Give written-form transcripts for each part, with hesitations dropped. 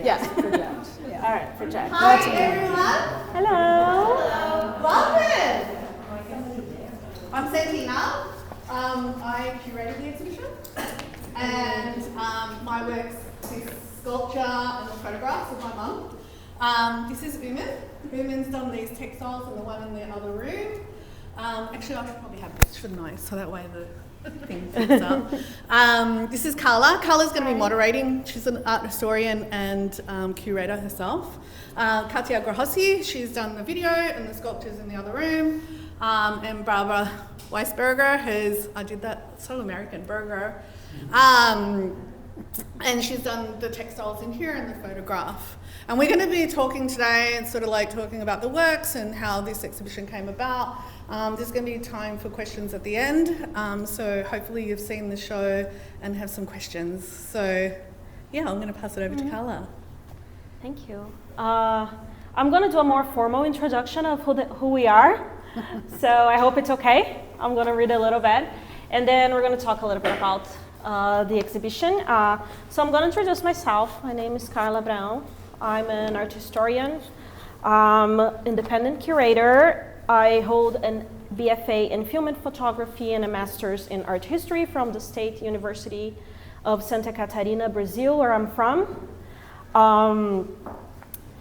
Yes, project. Yeah. All right, project. Hi, everyone. Hello. Welcome. I'm Santina. I curated the exhibition, and my work's this sculpture and the photographs of my mum. This is Woomin. Woomin's done these textiles and the one in the other room. Actually, I should probably have this, shouldn't I? So that way the thing fits up. This is Carla. Carla's going to be moderating. She's an art historian and curator herself. Katya Grokhovsky, she's done the video and the sculptures in the other room. And Barbara Weissberger, I did that, so American, burger. And she's done the textiles in here and the photograph. And we're going to be talking today and sort of like talking about the works and how this exhibition came about. There's going to be time for questions at the end. So hopefully you've seen the show and have some questions. So yeah, I'm going to pass it over to Carla. Thank you. I'm going to do a more formal introduction of who we are. So I hope it's okay. I'm going to read a little bit. And then we're going to talk a little bit about the exhibition. So I'm going to introduce myself. My name is Carla Abraão. I'm an art historian, independent curator. I hold an BFA in film and photography and a master's in art history from the State University of Santa Catarina, Brazil, where I'm from.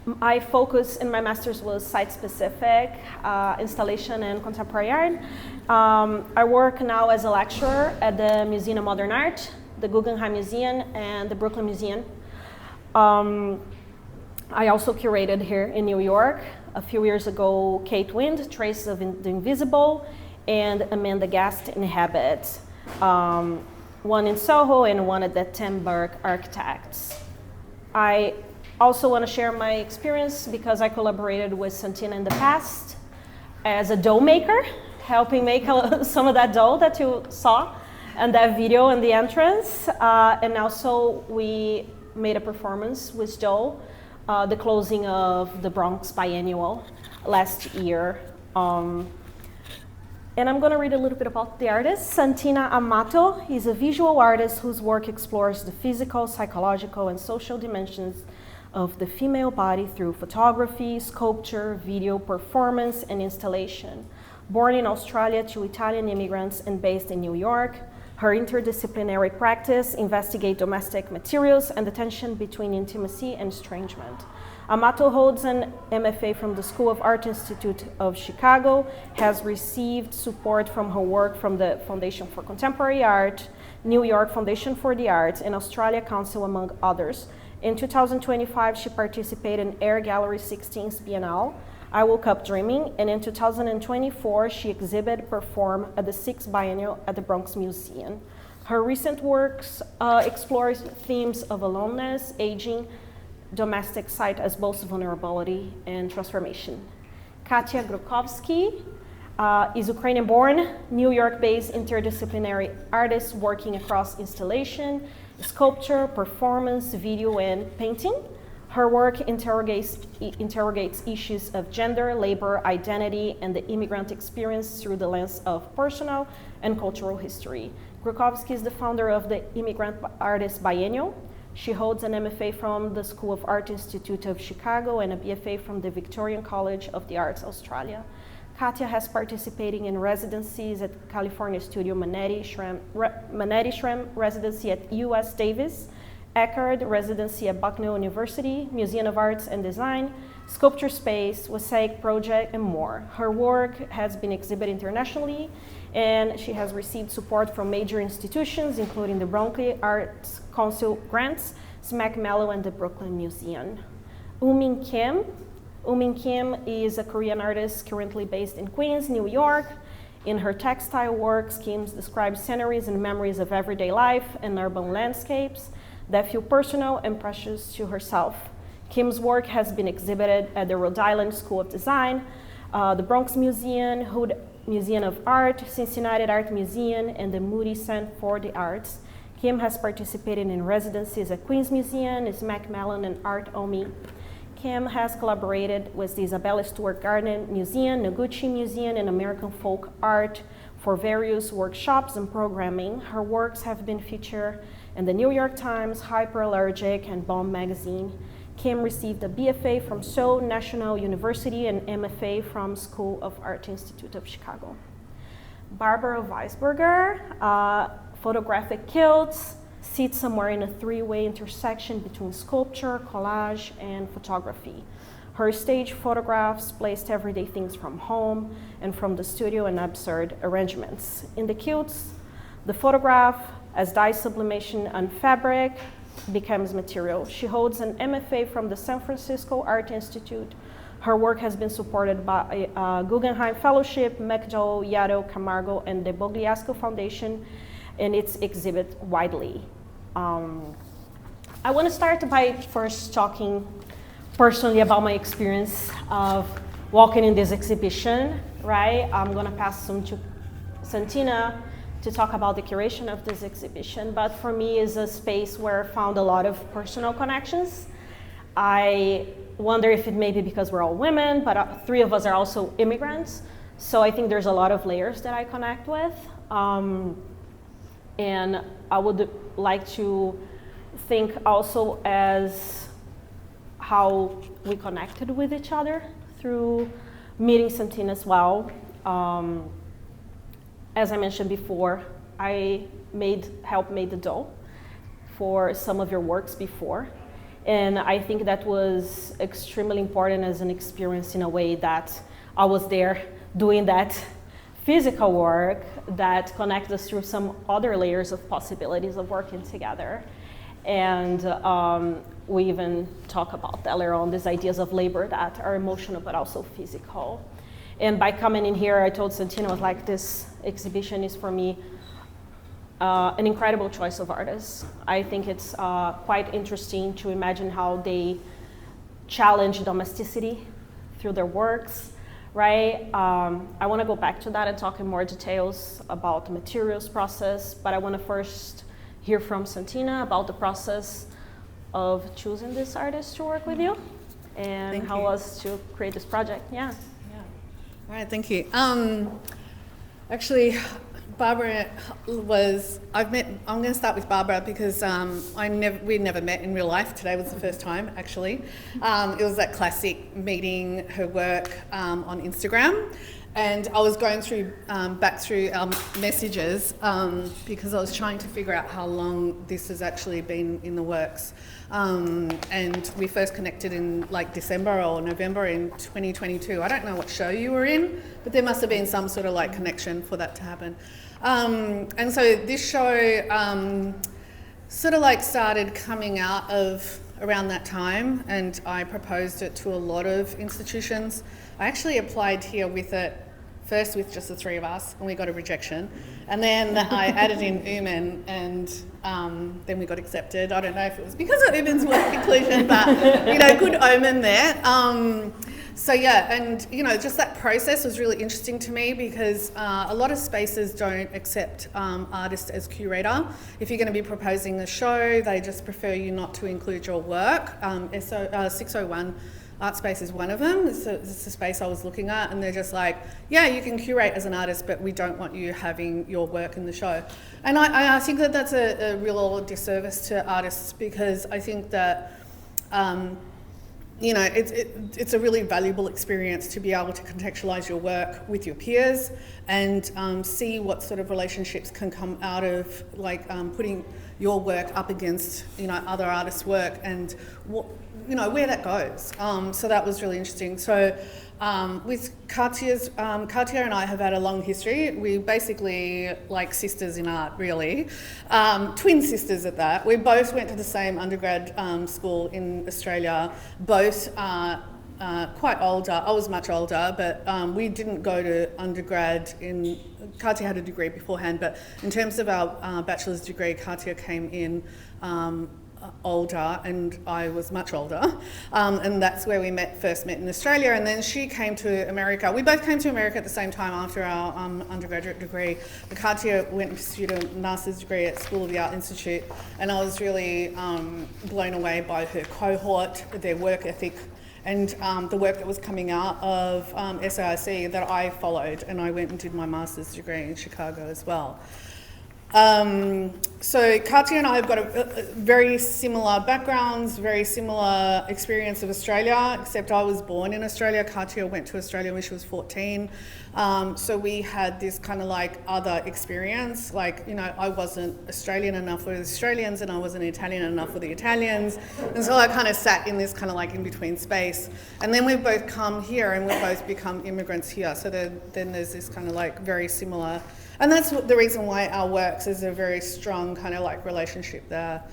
My focus in my master's was site-specific installation and contemporary art. I work now as a lecturer at the Museum of Modern Art, the Guggenheim Museum, and the Brooklyn Museum. I also curated here in New York a few years ago, Kate Wind, Traces of the Invisible, and Amanda Guest, Inhabit, one in Soho and one at the Tim Burke Architects. I also want to share my experience because I collaborated with Santina in the past as a dough maker, helping make some of that dough that you saw and that video in the entrance. And also we made a performance with dough, the closing of the Bronx Biennial last year. And I'm going to read a little bit about the artist. Santina Amato is a visual artist whose work explores the physical, psychological, and social dimensions of the female body through photography, sculpture, video, performance, and installation. Born in Australia to Italian immigrants and based in New York, her interdisciplinary practice investigates domestic materials and the tension between intimacy and estrangement. Amato holds an MFA from the School of Art Institute of Chicago, has received support from her work from the Foundation for Contemporary Art, New York Foundation for the Arts, and Australia Council, among others. In 2025, she participated in Air Gallery 16th Biennale, I Woke Up Dreaming, and in 2024, she exhibited performed at the 6th Biennial at the Bronx Museum. Her recent works explore themes of aloneness, aging, domestic site as both vulnerability and transformation. Katya Grokhovsky is Ukrainian-born, New York-based interdisciplinary artist working across installation, sculpture, performance, video, and painting. Her work interrogates issues of gender, labor, identity, and the immigrant experience through the lens of personal and cultural history. Grokhovsky is the founder of the Immigrant Artist Biennial. She holds an MFA from the School of Art Institute of Chicago and a BFA from the Victorian College of the Arts, Australia. Katya has participated in residencies at California Studio Manetti Shrem residency at US Davis, Eckerd residency at Bucknell University, Museum of Arts and Design, Sculpture Space, Wasaic Project, and more. Her work has been exhibited internationally, and she has received support from major institutions, including the Bronx Arts Council grants, Smack Mellow, and the Brooklyn Museum. Woomin Kim. Woomin Kim is a Korean artist currently based in Queens, New York. In her textile works, Kim describes sceneries and memories of everyday life and urban landscapes that feel personal and precious to herself. Kim's work has been exhibited at the Rhode Island School of Design, the Bronx Museum, Hood Museum of Art, Cincinnati Art Museum, and the Moody Center for the Arts. Kim has participated in residencies at Queens Museum, Smack Mellon, and Art Omi. Kim has collaborated with the Isabella Stewart Gardner Museum, Noguchi Museum, and American Folk Art for various workshops and programming. Her works have been featured in the New York Times, Hyperallergic, and Bomb magazine. Kim received a BFA from Seoul National University and MFA from School of Art Institute of Chicago. Barbara Weissberger, photographic kilts, sits somewhere in a three-way intersection between sculpture, collage, and photography. Her stage photographs placed everyday things from home and from the studio and absurd arrangements. In the kilts, the photograph, as dye sublimation on fabric, becomes material. She holds an MFA from the San Francisco Art Institute. Her work has been supported by Guggenheim Fellowship, McDowell, Yaddo, Camargo, and the Bogliasco Foundation, and it's exhibited widely. I want to start by first talking personally about my experience of walking in this exhibition, right? I'm going to pass some to Santina to talk about the curation of this exhibition, but for me it's a space where I found a lot of personal connections. I wonder if it may be because we're all women, but three of us are also immigrants, so I think there's a lot of layers that I connect with. And I would like to think also as how we connected with each other through meeting Santina as well. As I mentioned before, I helped make the dough for some of your works before. And I think that was extremely important as an experience in a way that I was there doing that physical work that connects us through some other layers of possibilities of working together. And we even talk about that later on, these ideas of labor that are emotional but also physical. And by coming in here, I told Santina, I was like, this exhibition is for me an incredible choice of artists. I think it's quite interesting to imagine how they challenge domesticity through their works, right? I want to go back to that and talk in more details about the materials process, but I want to first hear from Santina about the process of choosing this artist to work with you and how it was to create this project. Yeah. All right, thank you. Actually, Barbara was, I'm going to start with Barbara because we never met in real life. Today was the first time, actually. It was that classic meeting her work on Instagram. And I was going back through our messages because I was trying to figure out how long this has actually been in the works. And we first connected in like December or November in 2022. I don't know what show you were in, but there must have been some sort of like connection for that to happen. And so this show sort of like started coming out of around that time, and I proposed it to a lot of institutions. I actually applied here with it first with just the three of us, and we got a rejection. And then I added in Woomin, and then we got accepted. I don't know if it was because of Woomin's work inclusion, but good omen there. So yeah, and just that process was really interesting to me because a lot of spaces don't accept artists as curator. If you're going to be proposing a show, they just prefer you not to include your work. 601 Art Space is one of them. It's the space I was looking at, and they're just like, yeah, you can curate as an artist, but we don't want you having your work in the show. And I think that that's a real disservice to artists because I think that it's a really valuable experience to be able to contextualize your work with your peers and see what sort of relationships can come out of putting your work up against other artists' work and where that goes. So that was really interesting. So with Katya and I have had a long history. We basically like sisters in art, really. Twin sisters at that. We both went to the same undergrad school in Australia, both quite older. I was much older, but we didn't go to undergrad Katya had a degree beforehand, but in terms of our bachelor's degree, Katya came in older and I was much older, and that's where we first met in Australia, and then she came to America. We both came to America at the same time after our undergraduate degree. Katya went and pursued a master's degree at School of the Art Institute, and I was really blown away by her cohort, their work ethic, and the work that was coming out of SAIC that I followed, and I went and did my master's degree in Chicago as well. So Katya and I have got a very similar backgrounds, very similar experience of Australia, except I was born in Australia. Katya went to Australia when she was 14. So we had this kind of like other experience. Like, you know, I wasn't Australian enough for the Australians and I wasn't Italian enough for the Italians. And so I kind of sat in this kind of like in between space. And then we've both come here and we've both become immigrants here. So then there's this kind of like very similar. And that's the reason why our works is a very strong kind of like relationship there.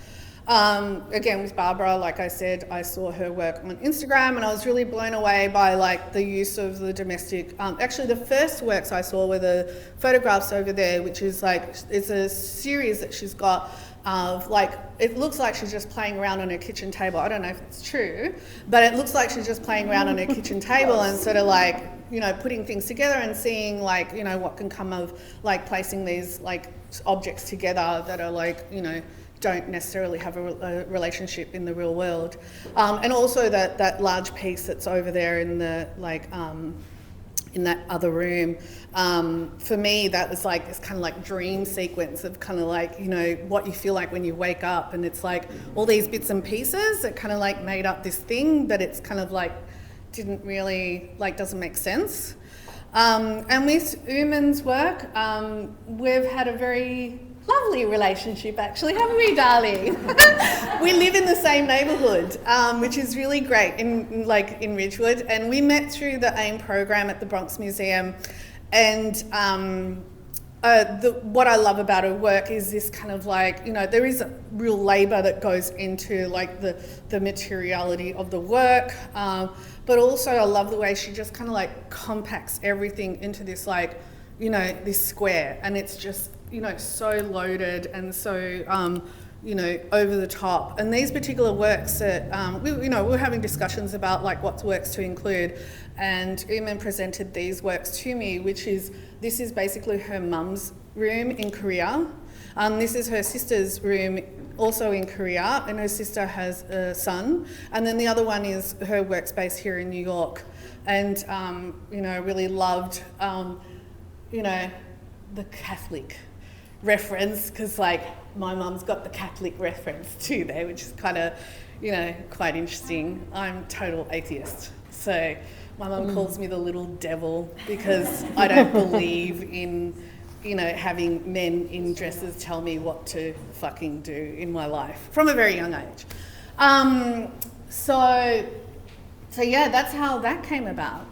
Again, with Barbara, like I said, I saw her work on Instagram and I was really blown away by like the use of the domestic. Actually, the first works I saw were the photographs over there, which is like, it's a series that she's got of like, it looks like she's just playing around on her kitchen table. I don't know if it's true, but it looks like she's just playing around on her kitchen table and sort of like, you know, putting things together and seeing like, you know, what can come of like placing these like objects together that are like, you know, don't necessarily have a relationship in the real world. And also that large piece that's over there in the like, in that other room, for me that was like this kind of like dream sequence of kind of like, you know, what you feel like when you wake up, and it's like all these bits and pieces that kind of like made up this thing, but it's kind of like didn't really like doesn't make sense. And with Woomin's work, we've had a very lovely relationship actually, haven't we, darling? We live in the same neighbourhood, which is really great in Ridgewood, and we met through the AIM program at the Bronx Museum. And what I love about her work is this kind of like, you know, there is a real labour that goes into like the materiality of the work, but also I love the way she just kind of like compacts everything into this like, you know, this square, and it's just, you know, so loaded and so, you know, over the top. And these particular works that, we were having discussions about like what works to include, and Woomin presented these works to me, this is basically her mum's room in Korea. This is her sister's room also in Korea, and her sister has a son. And then the other one is her workspace here in New York. And, you know, really loved, you know, the Catholic reference, because like my mum's got the Catholic reference too there, which is kind of, you know, quite interesting. I'm total atheist, so my mum calls me the little devil because I don't believe in, you know, having men in dresses tell me what to fucking do in my life from a very young age. So yeah, that's how that came about.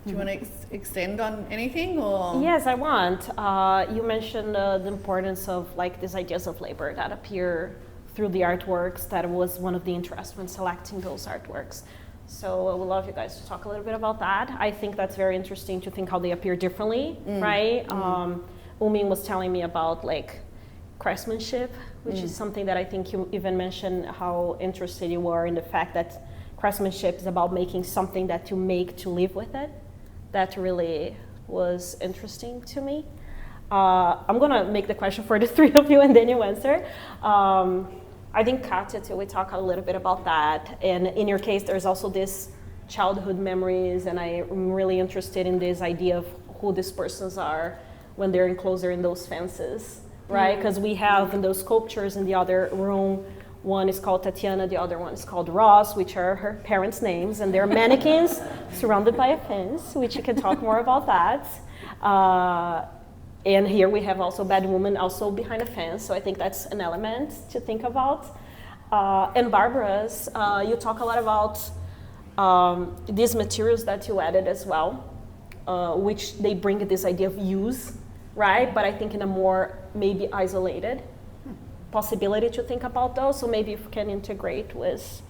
Do you want to extend on anything, or? Yes, I want. You mentioned the importance of like these ideas of labor that appear through the artworks. That was one of the interests when selecting those artworks. So I would love you guys to talk a little bit about that. I think that's very interesting to think how they appear differently, right? Woomin was telling me about like craftsmanship, which is something that I think you even mentioned how interested you were in the fact that craftsmanship is about making something that you make to live with it. That really was interesting to me. I'm gonna make the question for the three of you and then you answer. I think Katya too, we talk a little bit about that. And in your case, there's also this childhood memories, and I'm really interested in this idea of who these persons are when they're enclosed in those fences, right? Because we have in those sculptures in the other room, one is called Tatiana, the other one is called Ross, which are her parents' names, and they're mannequins surrounded by a fence, which you can talk more about that. And here we have also Bad Woman also behind a fence, so I think that's an element to think about. And Barbara's, you talk a lot about these materials that you added as well, which they bring this idea of use, right? But I think in a more maybe isolated possibility to think about those. So maybe if you can integrate with,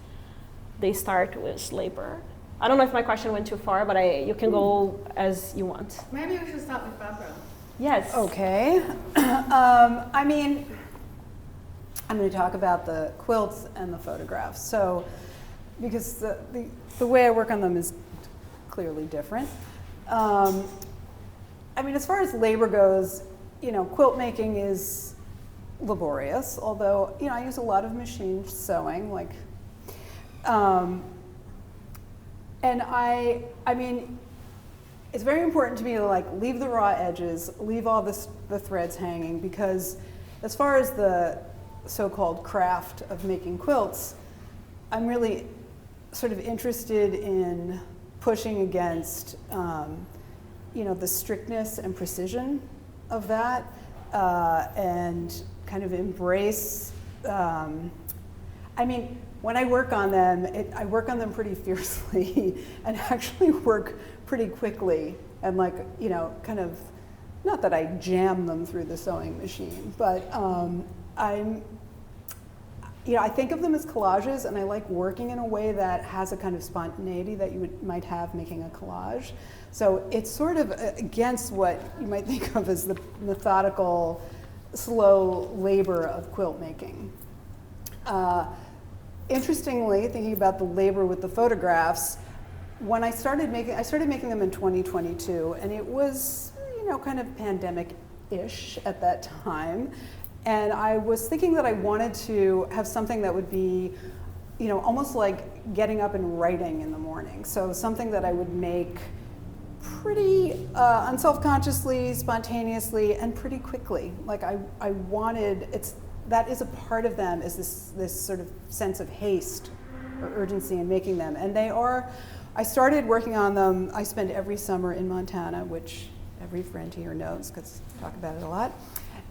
they start with labor. I don't know if my question went too far, but you can go as you want. Maybe we should start with Barbara. Yes. Okay. I mean, I'm going to talk about the quilts and the photographs. So, because the way I work on them is clearly different. I mean, as far as labor goes, you know, quilt making is laborious, although, you know, I use a lot of machine sewing, like, and I mean, it's very important to me to like leave the raw edges, leave all the threads hanging, because as far as the so-called craft of making quilts, I'm really sort of interested in pushing against, the strictness and precision of that, and kind of embrace. When I work on them, I work on them pretty fiercely and actually work pretty quickly, and kind of, not that I jam them through the sewing machine, but I think of them as collages, and I like working in a way that has a kind of spontaneity that you might have making a collage. So it's sort of against what you might think of as the methodical, slow labor of quilt making. Interestingly, thinking about the labor with the photographs, when I started making them in 2022, and it was, kind of pandemic-ish at that time. And I was thinking that I wanted to have something that would be, almost like getting up and writing in the morning. So something that I would make pretty unselfconsciously, spontaneously, and pretty quickly. Like I wanted, that is a part of them, is this sort of sense of haste or urgency in making them. And I started working on them, I spend every summer in Montana, which every friend here knows, because I talk about it a lot.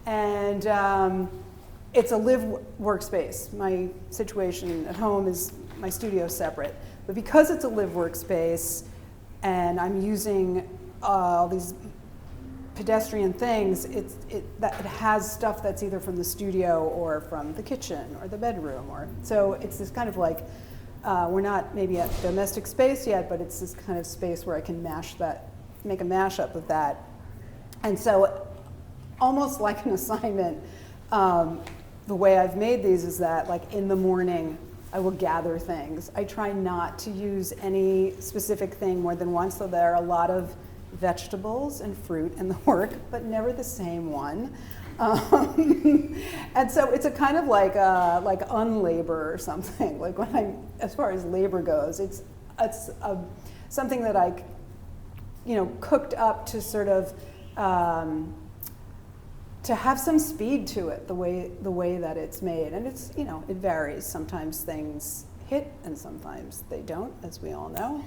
And it's a live workspace. My situation at home is my studio separate. But because it's a live workspace and I'm using all these pedestrian things, it has stuff that's either from the studio or from the kitchen or the bedroom. So it's this kind of like, we're not maybe at domestic space yet, but it's this kind of space where I can make a mashup of that. And so almost like an assignment, the way I've made these is that like in the morning, I will gather things. I try not to use any specific thing more than once, so there are a lot of vegetables and fruit in the work, but never the same one. And so it's a kind of like unlabor or something. Like as far as labor goes, it's something that I, cooked up to sort of, to have some speed to it, the way that it's made. And it's, it varies. Sometimes things hit and sometimes they don't, as we all know.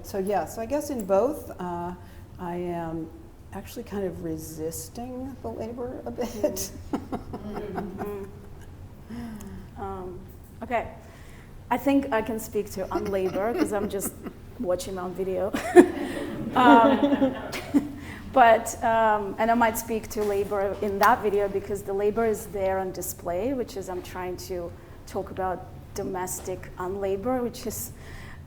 So I guess in both, I am actually kind of resisting the labor a bit. Okay, I think I can speak to unlabor because I'm just watching on video. And I might speak to labor in that video because the labor is there on display, which is I'm trying to talk about domestic unlabor, which is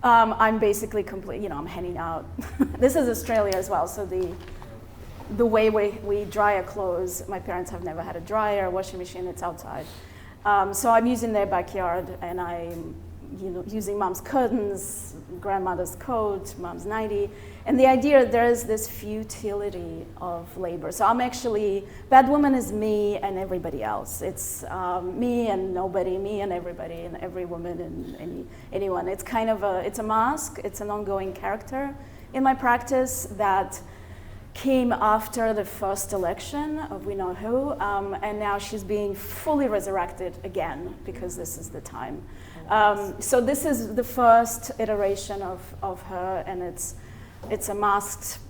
I'm basically I'm handing out. This is Australia as well, so the way we dry our clothes, my parents have never had a dryer, a washing machine, it's outside. So I'm using their backyard, and I'm using mom's curtains, grandmother's coat, mom's nightie. And the idea, there is this futility of labor. So I'm actually, bad woman is me and everybody else. It's me and nobody, me and everybody, and every woman and anyone. It's kind of it's a mask, it's an ongoing character in my practice that came after the first election of we know who, and now she's being fully resurrected again because this is the time. So this is the first iteration of her, and it's a masked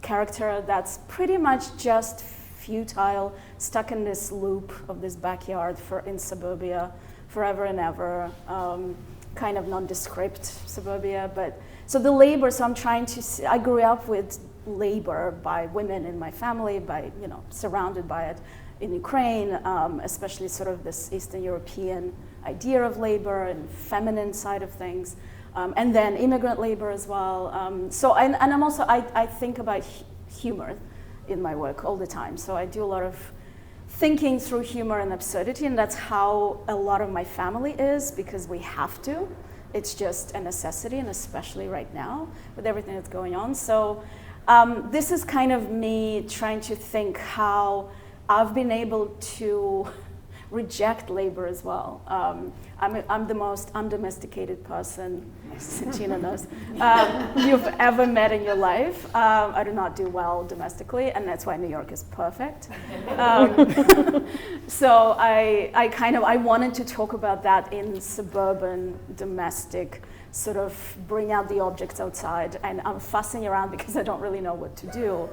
character that's pretty much just futile, stuck in this loop of this backyard in suburbia forever and ever, kind of nondescript suburbia. So the labor, so I'm trying to, I grew up with labor by women in my family, surrounded by it in Ukraine, especially sort of this Eastern European idea of labor and feminine side of things, and then immigrant labor as well. And I'm also, I think about humor in my work all the time. So I do a lot of thinking through humor and absurdity, and that's how a lot of my family is, because we have to. It's just a necessity, and especially right now with everything that's going on. So this is kind of me trying to think how I've been able to reject labor as well. I'm the most undomesticated person, Santina knows, you've ever met in your life. I do not do well domestically, and that's why New York is perfect. So I wanted to talk about that in suburban, domestic, sort of bring out the objects outside, and I'm fussing around because I don't really know what to do.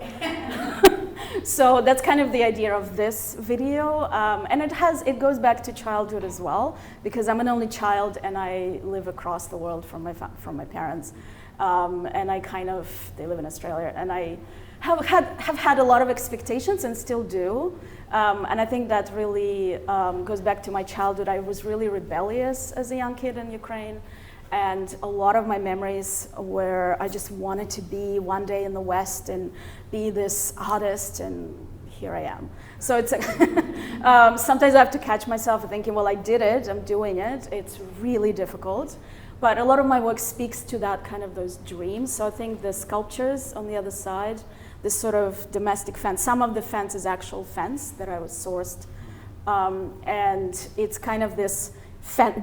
So that's kind of the idea of this video, and it goes back to childhood as well, because I'm an only child and I live across the world from my parents, and they live in Australia, and I have had a lot of expectations and still do, and I think that really goes back to my childhood. I was really rebellious as a young kid in Ukraine. And a lot of my memories were I just wanted to be one day in the West and be this artist, and here I am. So it's sometimes I have to catch myself thinking, well, I did it, I'm doing it. It's really difficult. But a lot of my work speaks to that kind of those dreams. So I think the sculptures on the other side, this sort of domestic fence, some of the fence is actual fence that I was sourced. And it's kind of this,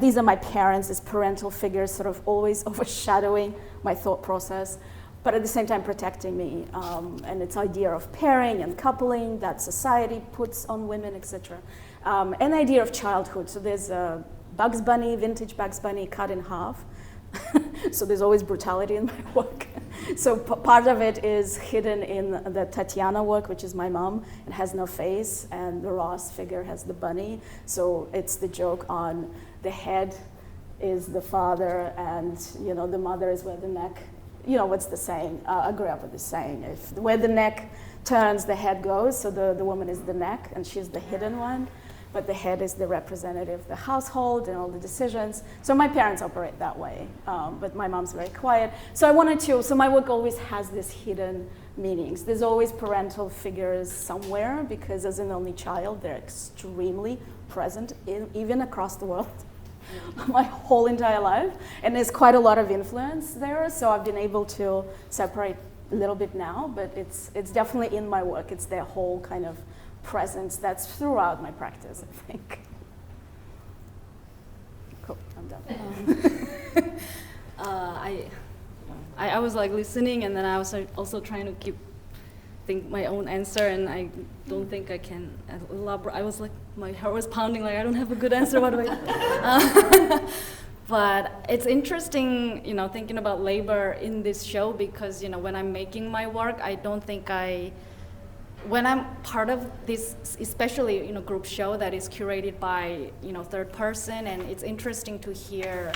these are my parents, these parental figures sort of always overshadowing my thought process, but at the same time protecting me. And it's idea of pairing and coupling that society puts on women, etc. An idea of childhood. So there's a Bugs Bunny, vintage Bugs Bunny cut in half. So there's always brutality in my work. So part of it is hidden in the Tatiana work, which is my mom. It has no face, and the Ross figure has the bunny. So it's the joke on the head is the father, and the mother is where the neck. What's the saying? I grew up with this saying: where the neck turns, the head goes. So the woman is the neck, and she's the hidden one. But the head is the representative of the household and all the decisions. So my parents operate that way, but my mom's very quiet. So my work always has this hidden meanings. There's always parental figures somewhere, because as an only child, they're extremely present, even across the world, my whole entire life. And there's quite a lot of influence there, so I've been able to separate a little bit now, but it's definitely in my work. It's their whole kind of presence that's throughout my practice, I think. Cool, I'm done. I was like listening, and then I was also trying to think my own answer, and I don't think I can elaborate. I was like, my heart was pounding, like I don't have a good answer, what do I do? But it's interesting, thinking about labor in this show, because, when I'm making my work, I don't think when I'm part of this, especially group show that is curated by third person, and it's interesting to hear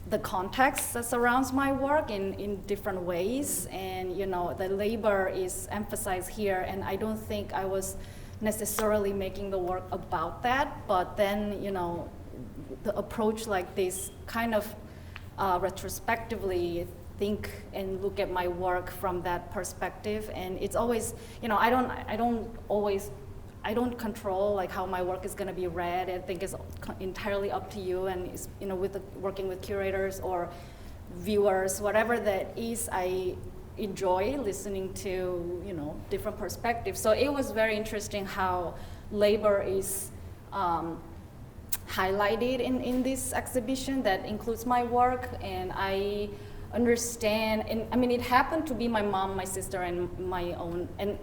the context that surrounds my work in different ways, and the labor is emphasized here, and I don't think I was necessarily making the work about that, but then the approach like this kind of retrospectively think and look at my work from that perspective, and it's always, I don't control like how my work is going to be read. I think it's entirely up to you, and it's, working with curators or viewers, whatever that is, I enjoy listening to different perspectives. So it was very interesting how labor is highlighted in this exhibition that includes my work, and I understand, and I mean, it happened to be my mom, my sister, and my own, and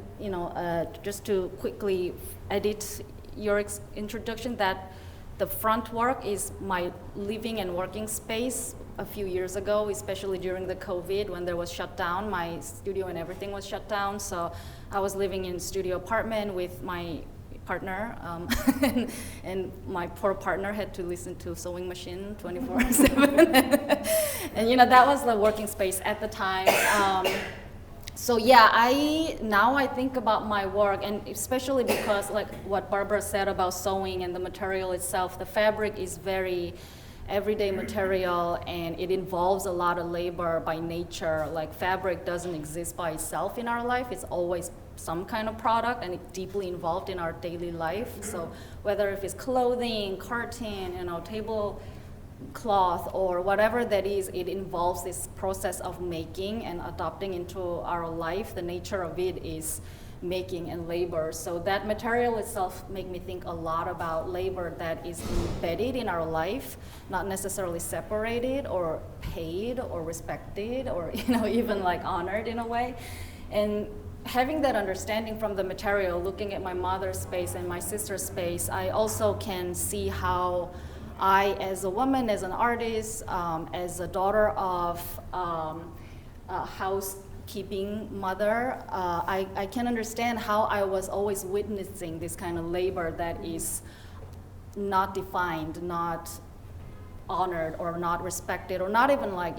just to quickly edit your introduction, that the front work is my living and working space a few years ago, especially during the COVID when there was shut down, my studio and everything was shut down, so I was living in a studio apartment with my partner, and my poor partner had to listen to sewing machine 24/7. And that was the working space at the time. So yeah, now I think about my work, and especially because like what Barbara said about sewing and the material itself, the fabric is very everyday material, and it involves a lot of labor by nature. Like fabric doesn't exist by itself in our life, it's always some kind of product, and it's deeply involved in our daily life. So whether if it's clothing, curtain, tablecloth, or whatever that is, it involves this process of making and adopting into our life. The nature of it is making and labor. So that material itself made me think a lot about labor that is embedded in our life, not necessarily separated or paid or respected or even like honored in a way. And having that understanding from the material, looking at my mother's space and my sister's space, I also can see how I, as a woman, as an artist, as a daughter of a housekeeping mother, I can understand how I was always witnessing this kind of labor that is not defined, not honored, or not respected, or not even like,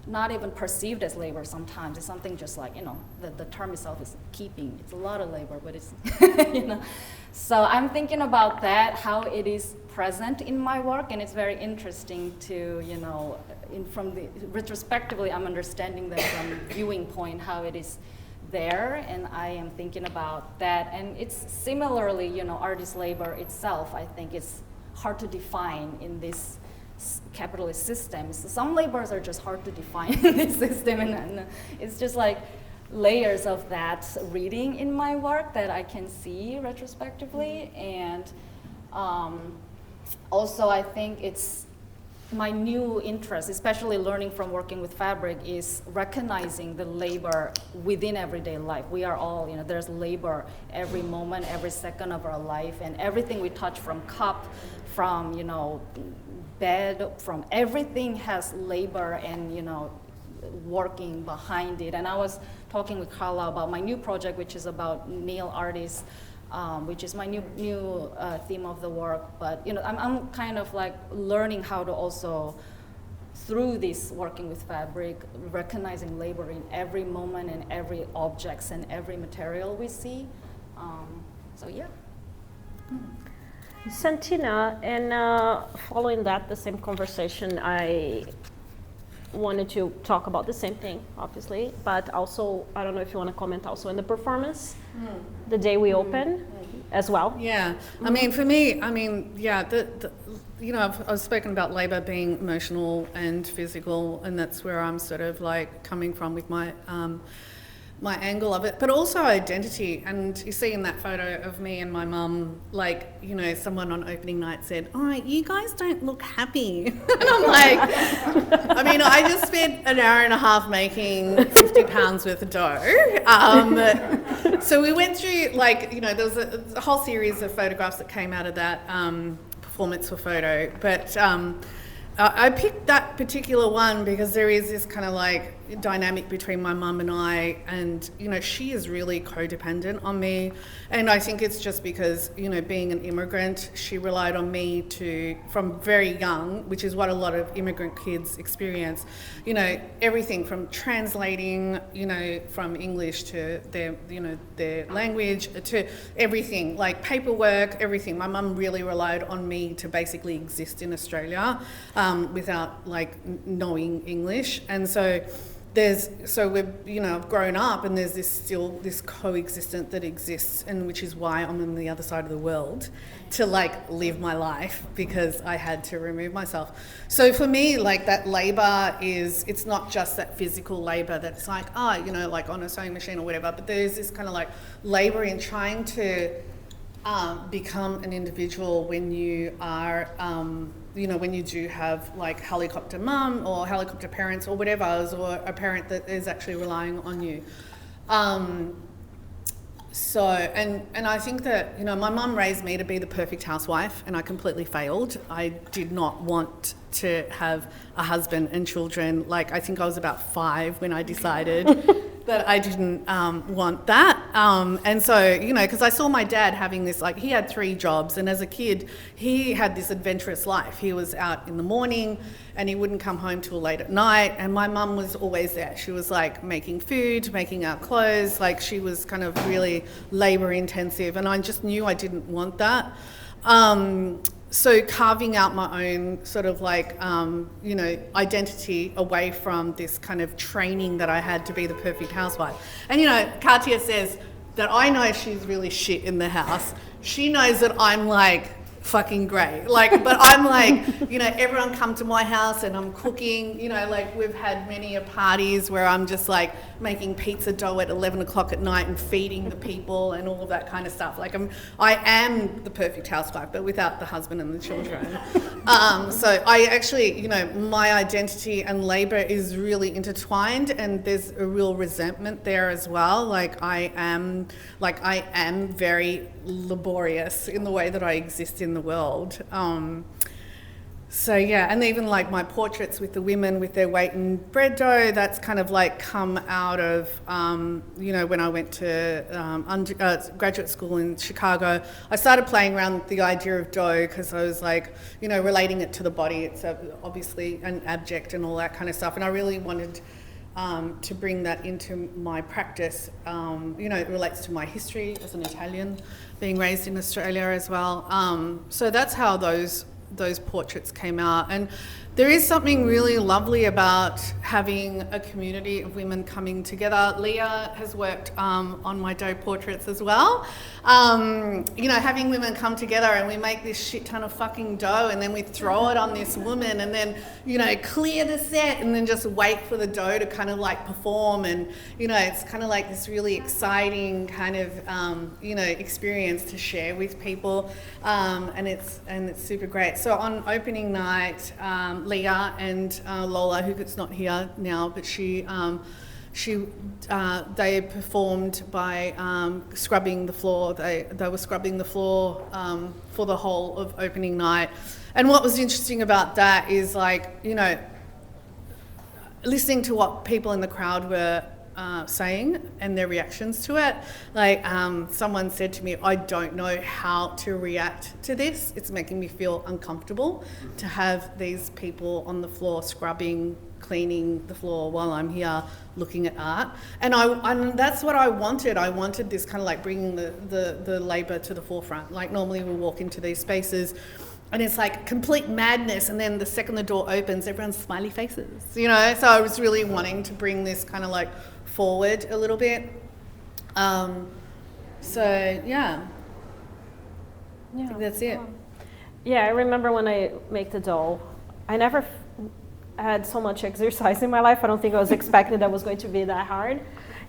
not even perceived as labor sometimes. It's something just like, the term itself is keeping. It's a lot of labor, but it's, So I'm thinking about that, how it is present in my work, and it's very interesting to, retrospectively, I'm understanding that from viewing point, how it is there, and I am thinking about that. And it's similarly, artist labor itself, I think it's hard to define in this capitalist systems. Some labors are just hard to define in this system, and it's just like layers of that reading in my work that I can see retrospectively. And also I think it's my new interest, especially learning from working with fabric, is recognizing the labor within everyday life. We are all, there's labor every moment, every second of our life, and everything we touch, from cup, from, bed, from everything has labor and, working behind it. And I was talking with Carla about my new project, which is about male artists, which is my new theme of the work. But I'm kind of like learning how to also, through this working with fabric, recognizing labor in every moment and every objects and every material we see. So yeah. Santina, and following that, the same conversation, I wanted to talk about the same thing, obviously, but also, I don't know if you want to comment also on the performance, the day we open as well. Yeah, I mean, for me, yeah, I've spoken about labor being emotional and physical, and that's where I'm sort of like coming from with my my angle of it, but also identity. And you see in that photo of me and my mum, like, someone on opening night said, "Oh, you guys don't look happy." And I'm like, I just spent an hour and a half making 50 pounds worth of dough. So we went through, there was a whole series of photographs that came out of that performance for photo, but I picked that particular one because there is this kind of like dynamic between my mum and I, and she is really codependent on me, and I think it's just because being an immigrant, she relied on me from very young, which is what a lot of immigrant kids experience, everything from translating from English to their language, to everything, like paperwork, everything. My mum really relied on me to basically exist in Australia without knowing English. And so I've grown up, and there's this coexistence that exists, and which is why I'm on the other side of the world to live my life, because I had to remove myself. So for me, that labor it's not just that physical labor that's on a sewing machine or whatever, but there's this kind of labor in trying to become an individual when you are when you do have helicopter mum or helicopter parents or whatever, or a parent that is actually relying on you. So I think that my mum raised me to be the perfect housewife, and I completely failed. I did not want to have a husband and children. I think I was about 5 when I decided that I didn't want that. And so, because I saw my dad having this, he had 3 jobs, and as a kid, he had this adventurous life. He was out in the morning and he wouldn't come home till late at night, and my mum was always there. She was making food, making our clothes, she was kind of really labor intensive, and I just knew I didn't want that. So carving out my own sort of identity away from this kind of training that I had to be the perfect housewife. And Katya says that I know she's really shit in the house. She knows that I'm fucking great. Like, but I'm like, you know, everyone come to my house and I'm cooking, you know, like we've had many parties where I'm just like making pizza dough at 11 o'clock at night and feeding the people and all of that kind of stuff. Like I am the perfect housewife, but without the husband and the children. So I actually, you know, my identity and labor is really intertwined, and there's a real resentment there as well. Like I am very laborious in the way that I exist in the world. So yeah, and even like my portraits with the women with their weight in bread dough, that's kind of like come out of, you know, when I went to graduate school in Chicago, I started playing around with the idea of dough because I was like, you know, relating it to the body. It's obviously an abject and all that kind of stuff. And I really wanted to bring that into my practice. You know, it relates to my history as an Italian, being raised in Australia as well. So that's how those portraits came out. And there is something really lovely about having a community of women coming together. Leah has worked on my dough portraits as well. You know, having women come together and we make this shit ton of fucking dough and then we throw it on this woman and then, you know, clear the set and then just wait for the dough to kind of like perform. And, you know, it's kind of like this really exciting kind of, you know, experience to share with people. And it's super great. So on opening night, Leah and Lola, who's not here now, but they performed by scrubbing the floor. They were scrubbing the floor for the whole of opening night. And what was interesting about that is, like, you know, listening to what people in the crowd were saying and their reactions to it. Like someone said to me, I don't know how to react to this. It's making me feel uncomfortable to have these people on the floor scrubbing, cleaning the floor while I'm here looking at art. And that's what I wanted. I wanted this kind of like bringing the labor to the forefront. Like normally we walk into these spaces and it's like complete madness, and then the second the door opens, everyone's smiley faces, you know? So I was really wanting to bring this kind of like forward a little bit. So yeah, I think that's it. Yeah, I remember when I make the dough, I never had so much exercise in my life. I don't think I was expecting that was going to be that hard.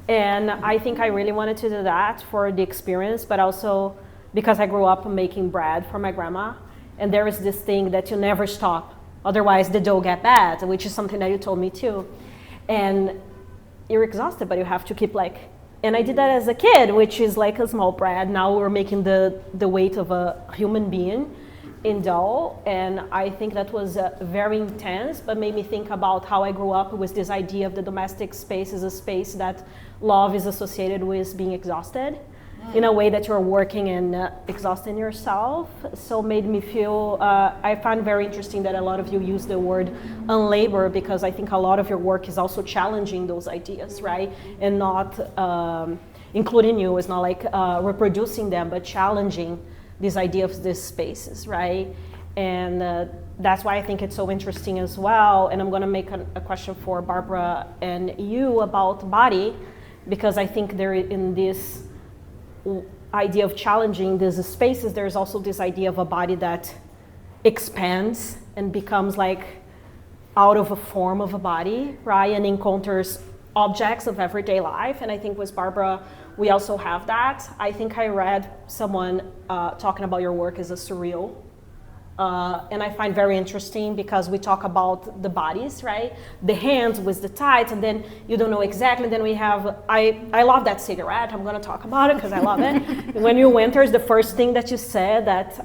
And I think I really wanted to do that for the experience, but also because I grew up making bread for my grandma. And there is this thing that you never stop, otherwise the dough get bad, which is something that you told me too. And you're exhausted, but you have to keep like, and I did that as a kid, which is like a small bread. Now we're making the weight of a human being in dough. And I think that was very intense, but made me think about how I grew up with this idea of the domestic space as a space that love is associated with being exhausted in a way that you're working and exhausting yourself. So made me feel, I find very interesting that a lot of you use the word unlabor, because I think a lot of your work is also challenging those ideas, right? And not, including you, it's not like reproducing them, but challenging this idea of these spaces, right? And that's why I think it's so interesting as well. And I'm gonna make a question for Barbara and you about body, because I think there in this idea of challenging these spaces, there's also this idea of a body that expands and becomes like out of a form of a body, right? And encounters objects of everyday life. And I think with Barbara, we also have that. I think I read someone talking about your work as a surreal. And I find very interesting because we talk about the bodies, right? The hands with the tights, and then you don't know exactly. Then we have, I love that cigarette. I'm gonna talk about it because I love it. When you enter, is the first thing that you said that,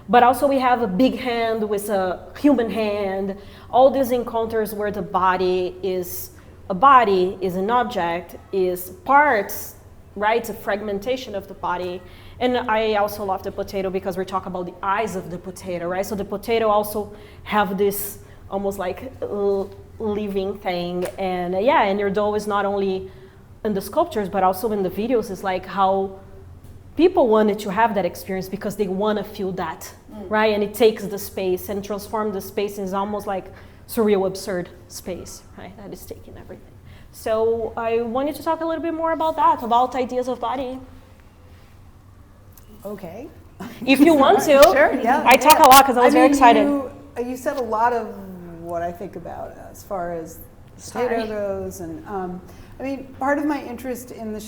but also we have a big hand with a human hand. All these encounters where the body is a body, is an object, is parts, right? It's a fragmentation of the body. And I also love the potato because we talk about the eyes of the potato, right? So the potato also have this almost like living thing. And yeah, and your dough is not only in the sculptures, but also in the videos. It's like how people wanted to have that experience because they want to feel that, right? And it takes the space and transform the space into almost like surreal, absurd space, right? That is taking everything. So I wanted to talk a little bit more about that, about ideas of body. Okay. If you want to. Sure, yeah. I talk a lot because I was very excited. You said a lot of what I think about as far as potato goes, and I mean, part of my interest in the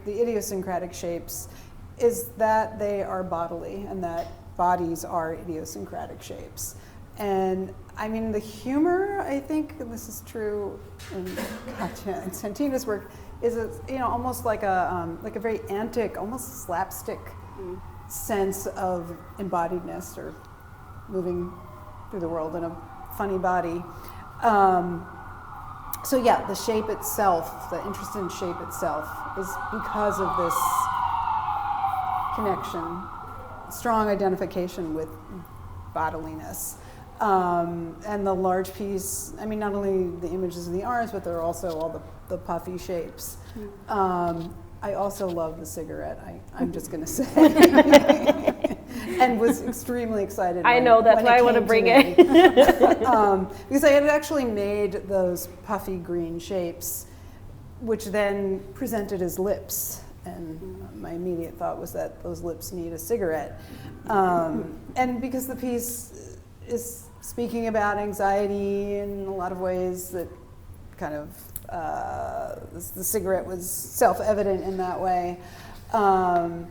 idiosyncratic shapes, is that they are bodily and that bodies are idiosyncratic shapes. And I mean, the humor, I think, and this is true in Katya and Santina's work, is almost like a very antic, almost slapstick sense of embodiedness or moving through the world in a funny body. So yeah, the shape itself, the interest in shape itself, is because of this connection, strong identification with bodiliness. And the large piece, I mean, not only the images of the arms, but there are also all the puffy shapes. I also love the cigarette, I'm just going to say. And was extremely excited. I know, that's why I want to bring it. Because I had actually made those puffy green shapes, which then presented as lips. And my immediate thought was that those lips need a cigarette. And because the piece is speaking about anxiety in a lot of ways that kind of, the cigarette was self-evident in that way. And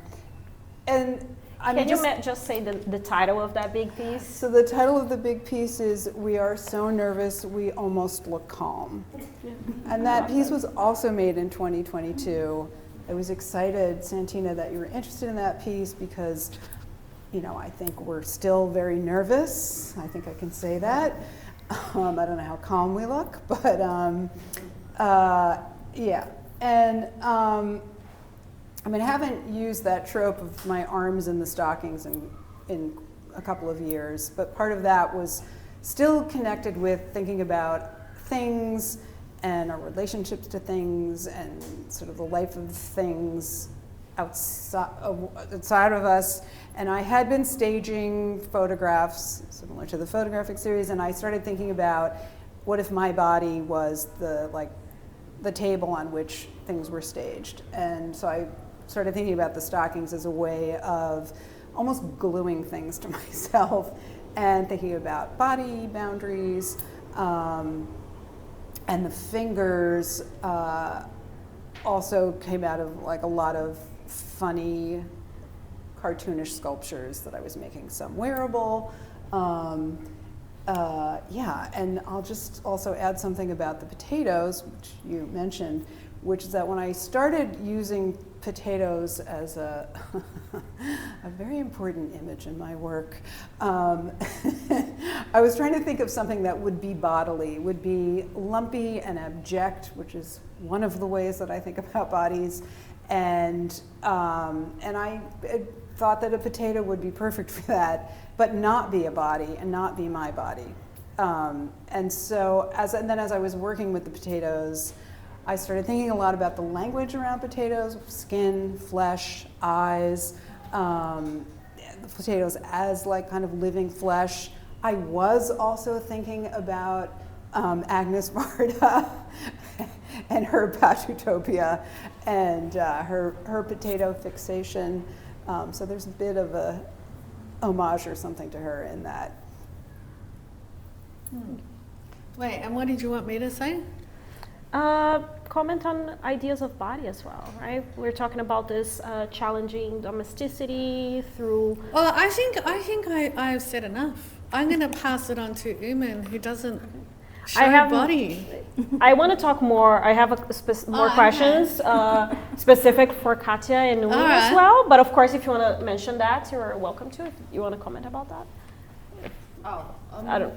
I mean, Can you just say the title of that big piece? So the title of the big piece is "We Are So Nervous We Almost Look Calm." And that piece was also made in 2022. I was excited, Santina, that you were interested in that piece because, I think we're still very nervous. I think I can say that. I don't know how calm we look, but yeah. And I mean, I haven't used that trope of my arms in the stockings in a couple of years, but part of that was still connected with thinking about things and our relationships to things and sort of the life of things outside of us. And I had been staging photographs similar to the photographic series, and I started thinking about what if my body was the table on which things were staged. And so I started thinking about the stockings as a way of almost gluing things to myself and thinking about body boundaries. And the fingers also came out of a lot of funny cartoonish sculptures that I was making, some wearable. Yeah, and I'll just also add something about the potatoes, which you mentioned, which is that when I started using potatoes as a very important image in my work, I was trying to think of something that would be bodily, would be lumpy and abject, which is one of the ways that I think about bodies, and I thought that a potato would be perfect for that, but not be a body and not be my body. And so, as I was working with the potatoes, I started thinking a lot about the language around potatoes: skin, flesh, eyes. The potatoes as kind of living flesh. I was also thinking about Agnes Varda and her patutopia and her potato fixation. So there's a bit of a homage or something to her in that. Wait, and what did you want me to say? Comment on ideas of body as well, right? We're talking about this challenging domesticity through. Well, I think I've said enough. I'm going to pass it on to Woomin, who doesn't show body. I want to talk more. I have more questions specific for Katya and Woomin as well. But of course, if you want to mention that, you're welcome to. If you want to comment about that. I don't.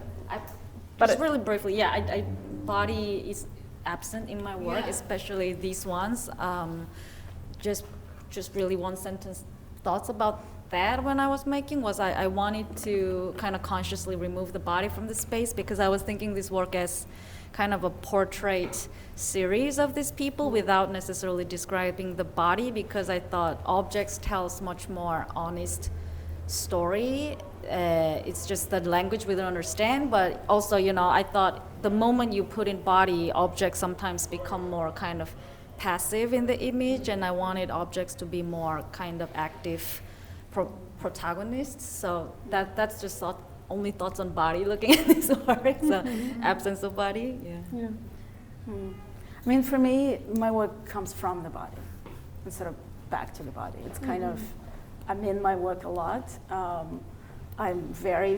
Just really briefly, yeah. Body is absent in my work, especially these ones. Just really one sentence thoughts about that when I was making was I wanted to kind of consciously remove the body from the space because I was thinking this work as kind of a portrait series of these people without necessarily describing the body, because I thought objects tells much more honest story. It's just that language we don't understand, but also, I thought the moment you put in body, objects sometimes become more kind of passive in the image, and I wanted objects to be more kind of active, protagonists. So that's just only thoughts on body looking at this work. So absence of body. Yeah. I mean, for me, my work comes from the body instead of back to the body. It's kind of, I'm in my work a lot. I'm very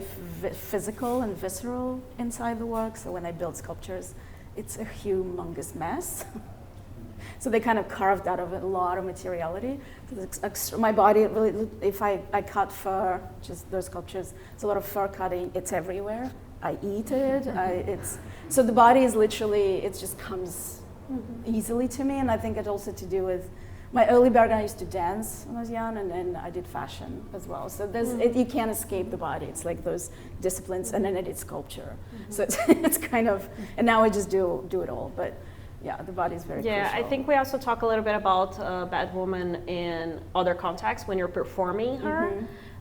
physical and visceral inside the work. So when I build sculptures, it's a humongous mess. So they kind of carved out of it a lot of materiality. My body, really, if I cut fur, just those sculptures, it's a lot of fur cutting. It's everywhere. I eat it. So the body is literally, it just comes easily to me. And I think it's also to do with my early background. I used to dance when I was young, and then I did fashion as well. So you can't escape the body. It's like those disciplines, and then I did sculpture. So it's kind of, and now I just do it all. But yeah, the body is very crucial. I think we also talk a little bit about Bad Woman in other contexts when you're performing her.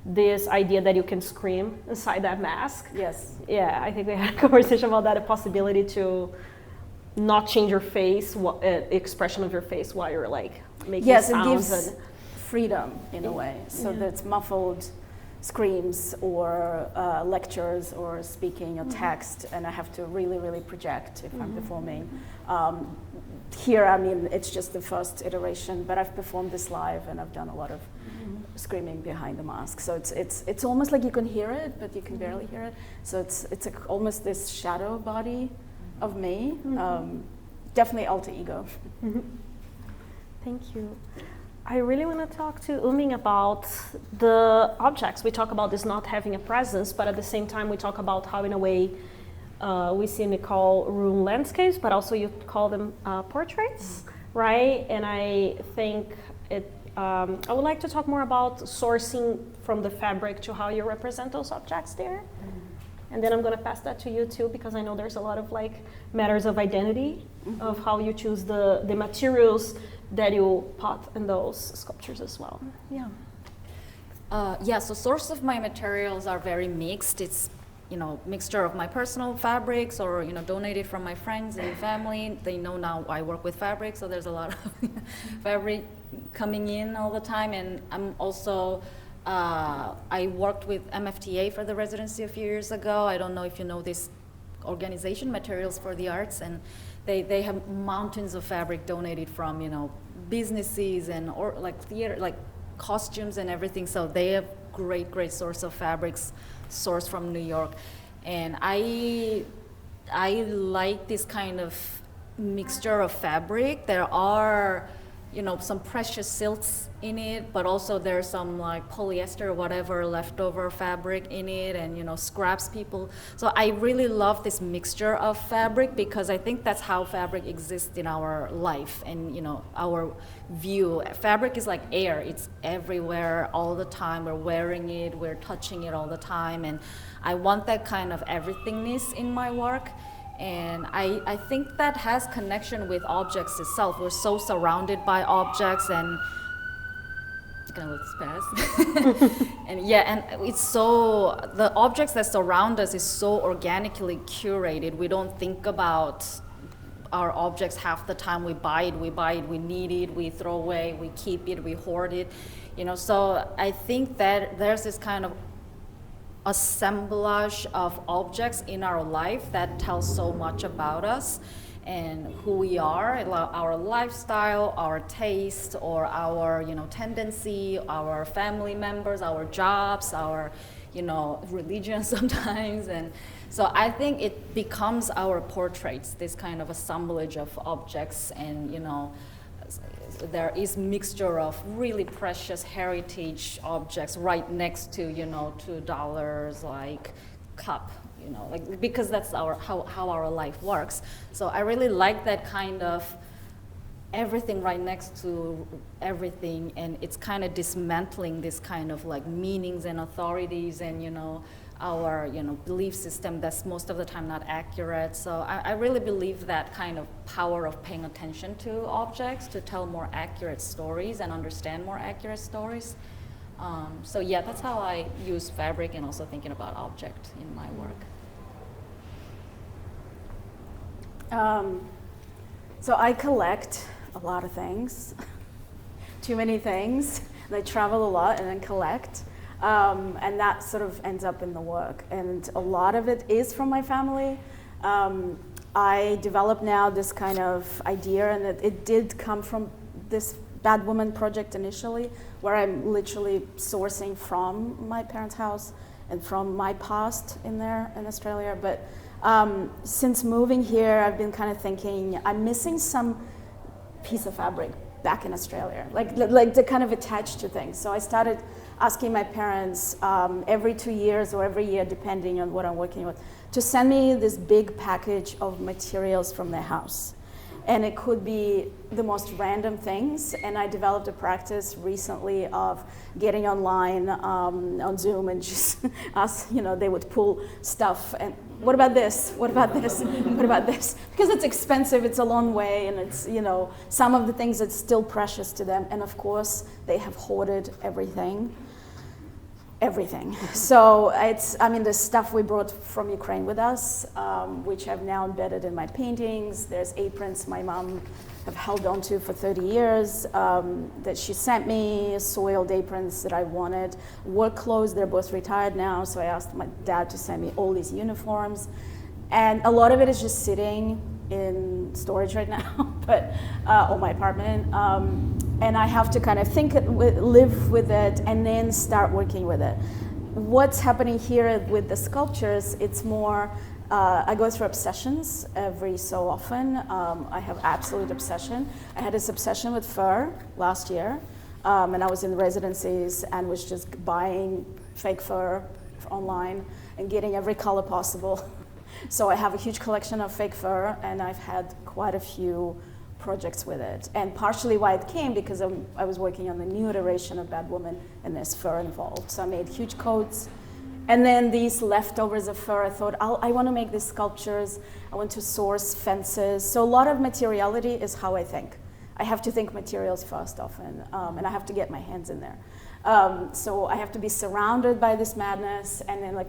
This idea that you can scream inside that mask. Yes. Yeah, I think we had a conversation about that, a possibility to not change your face, expression of your face while you're like making sounds. Yes, it gives freedom in a way. So that's muffled screams or lectures or speaking or text, and I have to really, really project if I'm performing. Here, I mean, it's just the first iteration, but I've performed this live and I've done a lot of screaming behind the mask. So it's almost like you can hear it, but you can barely hear it. So it's almost this shadow body of me. Definitely alter ego. Thank you. I really want to talk to Woomin about the objects. We talk about this not having a presence, but at the same time we talk about how, in a way, we seem to call room landscapes, but also you call them portraits, right? And I think I would like to talk more about sourcing from the fabric to how you represent those objects there. And then I'm going to pass that to you too, because I know there's a lot of like matters of identity of how you choose the materials that you put in those sculptures as well. So source of my materials are very mixed. It's mixture of my personal fabrics or donated from my friends and family. They know now I work with fabric, so there's a lot of fabric coming in all the time. And I'm also I worked with MFTA for the residency a few years ago. I don't know if you know this organization, Materials for the Arts, and they have mountains of fabric donated from businesses and or like theater, like costumes and everything. So they have great source of fabrics sourced from New York, and I like this kind of mixture of fabric. There are some precious silks in it, but also there's some like polyester or whatever leftover fabric in it, and scraps people. So I really love this mixture of fabric because I think that's how fabric exists in our life and our view. Fabric is like air. It's everywhere all the time. We're wearing it, we're touching it all the time, and I want that kind of everythingness in my work. And I think that has connection with objects itself. We're so surrounded by objects, and I'm gonna let this pass. and it's so, the objects that surround us is so organically curated. We don't think about our objects half the time. We buy it, we need it, we throw away, we keep it, we hoard it. So I think that there's this kind of assemblage of objects in our life that tells so much about us and who we are, our lifestyle, our taste, or our tendency, our family members, our jobs, our religion sometimes. And so I think it becomes our portraits, this kind of assemblage of objects, and there is mixture of really precious heritage objects right next to $2 like cup, like, because that's how our life works. So I really like that kind of everything right next to everything, and it's kind of dismantling this kind of like meanings and authorities and our belief system that's most of the time not accurate. So I really believe that kind of power of paying attention to objects to tell more accurate stories and understand more accurate stories. So yeah, that's how I use fabric and also thinking about object in my work. So I collect a lot of things, too many things, and I travel a lot and then collect. And that sort of ends up in the work. And a lot of it is from my family. I developed now this kind of idea, and it did come from this Bad Woman project initially, where I'm literally sourcing from my parents' house and from my past in Australia. But since moving here, I've been kind of thinking I'm missing some piece of fabric back in Australia, like they're kind of attached to things. So I started asking my parents every 2 years or every year, depending on what I'm working with, to send me this big package of materials from their house. And it could be the most random things. And I developed a practice recently of getting online on Zoom and just ask, they would pull stuff and what about this? What about this? What about this? Because it's expensive, it's a long way, and it's, some of the things that's still precious to them. And of course, they have hoarded everything. So the stuff we brought from Ukraine with us, which I've now embedded in my paintings. There's aprons my mom have held on to for 30 years that she sent me, soiled aprons that I wanted, work clothes. They're both retired now, so I asked my dad to send me all these uniforms. And a lot of it is just sitting in storage right now, but or my apartment. And I have to kind of live with it, and then start working with it. What's happening here with the sculptures, it's more, I go through obsessions every so often. I have absolute obsession. I had this obsession with fur last year, and I was in residencies and was just buying fake fur online and getting every color possible. So I have a huge collection of fake fur, and I've had quite a few projects with it. And partially why it came, because I was working on the new iteration of Bad Woman, and there's fur involved. So I made huge coats. And then these leftovers of fur, I thought, I want to make these sculptures. I want to source fences. So a lot of materiality is how I think. I have to think materials first often, and I have to get my hands in there. So I have to be surrounded by this madness, and then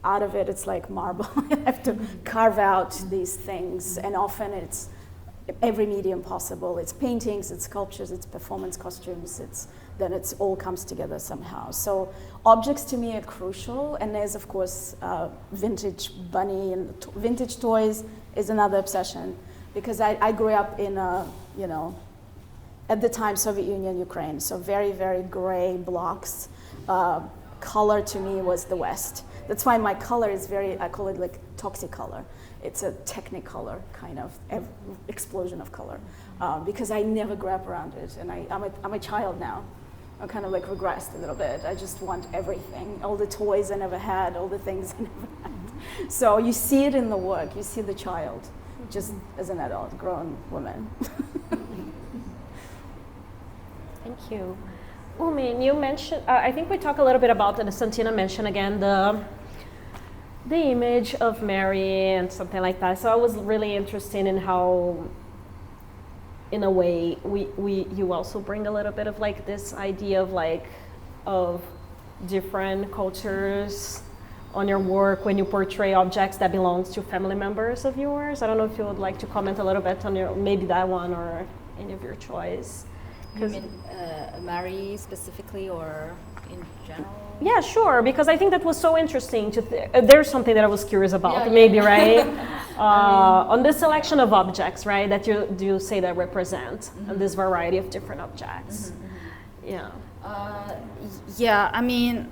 out of it, it's like marble. I have to carve out these things, and often it's every medium possible. It's paintings, it's sculptures, it's performance costumes, then it all comes together somehow. So objects to me are crucial, and there's of course vintage bunny and vintage toys is another obsession, because I grew up in at the time Soviet Union, Ukraine, so very, very gray blocks. Color to me was the West. That's why my color is I call it like toxic color. It's a technicolor kind of explosion of color, because I never grew up around it, and I'm a child now. I'm kind of regressed a little bit. I just want everything, all the toys I never had, all the things I never had. So you see it in the work, you see the child, just as an adult, grown woman. Thank you. Woomin, you mentioned, I think we talked a little bit about, and Santina mentioned again, the image of Mary and something like that. So I was really interested in how, in a way, you also bring a little bit of this idea of different cultures on your work when you portray objects that belongs to family members of yours. I don't know if you would like to comment a little bit on maybe that one or any of your choice. You mean Mary specifically, or in general? Yeah, sure, because I think that was so interesting. There's something that I was curious about, maybe, right? On the selection of objects, right, that you say that represent this variety of different objects. Yeah. Yeah, I mean,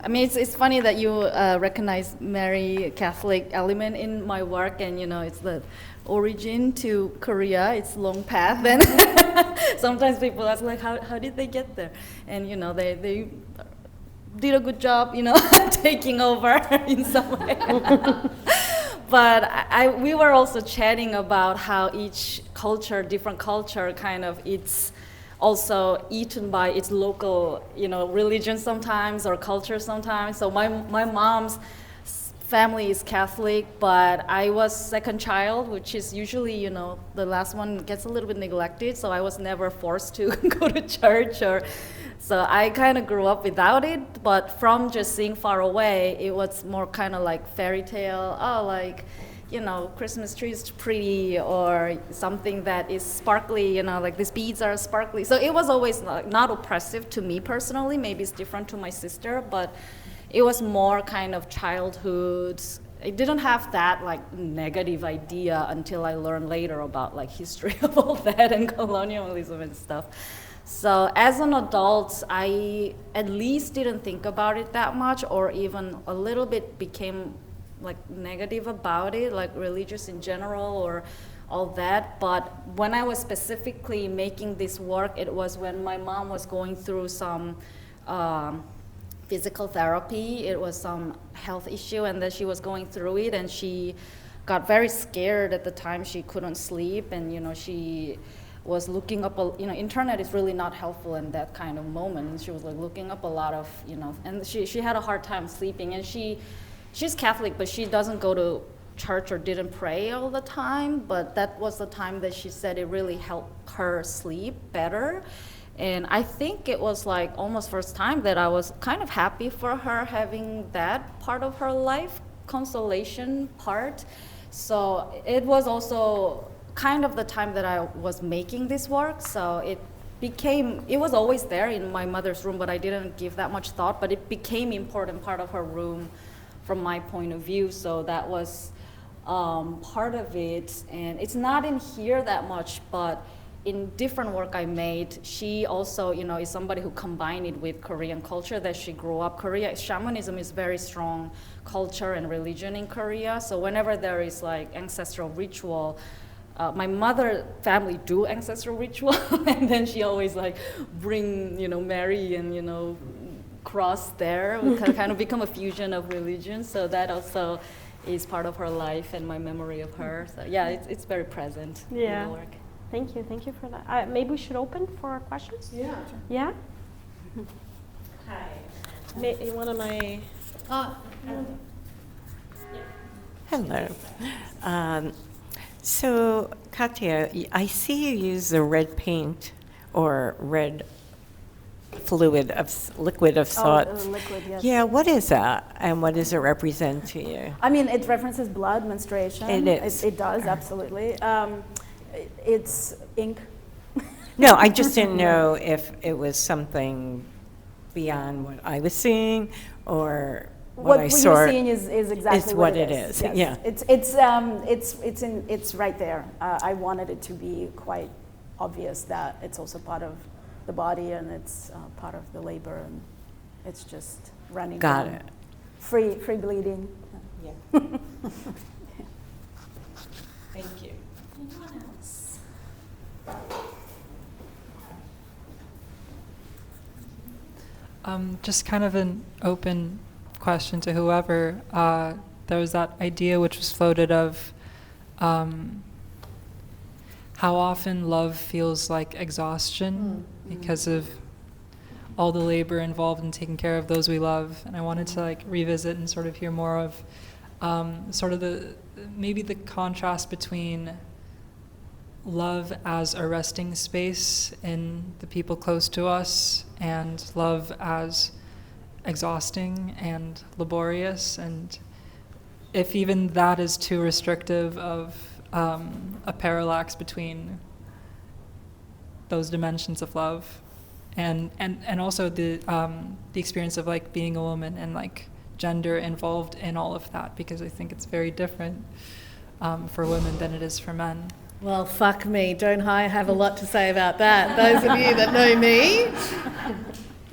it's funny that you recognize Mary Catholic element in my work, and it's the origin to Korea. It's long path, and sometimes people ask how did they get there? And they did a good job, taking over in some way. But we were also chatting about how each culture, different culture, kind of it's also eaten by its local, religion sometimes, or culture sometimes. So my mom's family is Catholic, but I was second child, which is usually, the last one gets a little bit neglected. So I was never forced to go to church, so I kind of grew up without it. But from just seeing far away, it was more kind of like fairy tale. Christmas tree is pretty, or something that is sparkly, like these beads are sparkly. So it was always not oppressive to me personally. Maybe it's different to my sister, but it was more kind of childhood. I didn't have that negative idea until I learned later about history of all that and colonialism and stuff. So as an adult, I at least didn't think about it that much, or even a little bit became negative about it, religious in general or all that. But when I was specifically making this work, it was when my mom was going through some physical therapy. It was some health issue, and then she was going through it, and she got very scared at the time. She couldn't sleep, and she was looking up, internet is really not helpful in that kind of moment. She was looking up a lot of, and she had a hard time sleeping, and she's Catholic, but she doesn't go to church or didn't pray all the time, but that was the time that she said it really helped her sleep better. And I think it was almost first time that I was kind of happy for her having that part of her life, consolation part. So it was also kind of the time that I was making this work, so it was always there in my mother's room, but I didn't give that much thought, but it became important part of her room from my point of view, so that was part of it. And it's not in here that much, but in different work I made, she also, is somebody who combined it with Korean culture that she grew up. Shamanism is very strong culture and religion in Korea, so whenever there is ancestral ritual, my mother family do ancestral ritual, and then she always bring Mary and cross there. We kind of become a fusion of religion. So that also is part of her life and my memory of her. So yeah, it's very present in the work. Thank you for that. Maybe we should open for questions. Yeah. Yeah. Hi. One of my. Hello. So, Katya, I see you use the red paint or red liquid of sorts. Oh, liquid, yes. Yeah, what is that, and what does it represent to you? I mean, it references blood, menstruation. It is. It does, absolutely. It's ink. No, I just didn't know if it was something beyond what I was seeing, or what I saw. What you're seeing is exactly what it is. Yes. Yeah. It's right there. I wanted it to be quite obvious that it's also part of the body, and it's part of the labor, and it's just running. Got down. it. Free bleeding. Yeah. Thank you. Anyone else? Just kind of an open question to whoever. There was that idea which was floated of how often love feels like exhaustion because of all the labor involved in taking care of those we love. And I wanted to revisit and sort of hear more of sort of maybe the contrast between love as a resting space in the people close to us, and love as exhausting and laborious, and if even that is too restrictive of a parallax between those dimensions of love, and also the experience of being a woman and gender involved in all of that, because I think it's very different for women than it is for men. Well, fuck me, don't I have a lot to say about that? Those of you that know me.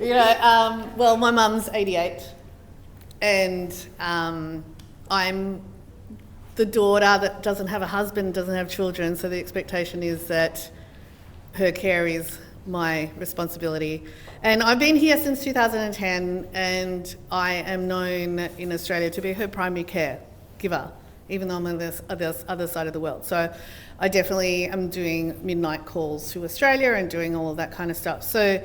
Well, my mum's 88, and I'm the daughter that doesn't have a husband, doesn't have children, so the expectation is that her care is my responsibility. And I've been here since 2010, and I am known in Australia to be her primary caregiver, even though I'm on this other side of the world. So I definitely am doing midnight calls to Australia and doing all of that kind of stuff. So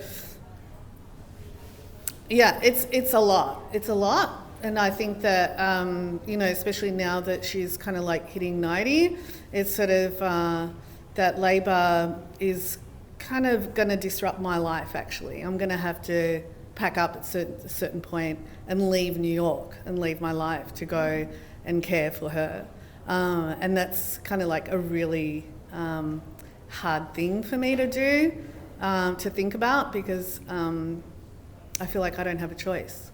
yeah, it's a lot. It's a lot. And I think that, especially now that she's kind of hitting 90, it's sort of that labour is kind of going to disrupt my life, actually. I'm going to have to pack up at a certain point and leave New York and leave my life to go and care for her. And that's kind of like a really hard thing for me to do, to think about, because I feel like I don't have a choice.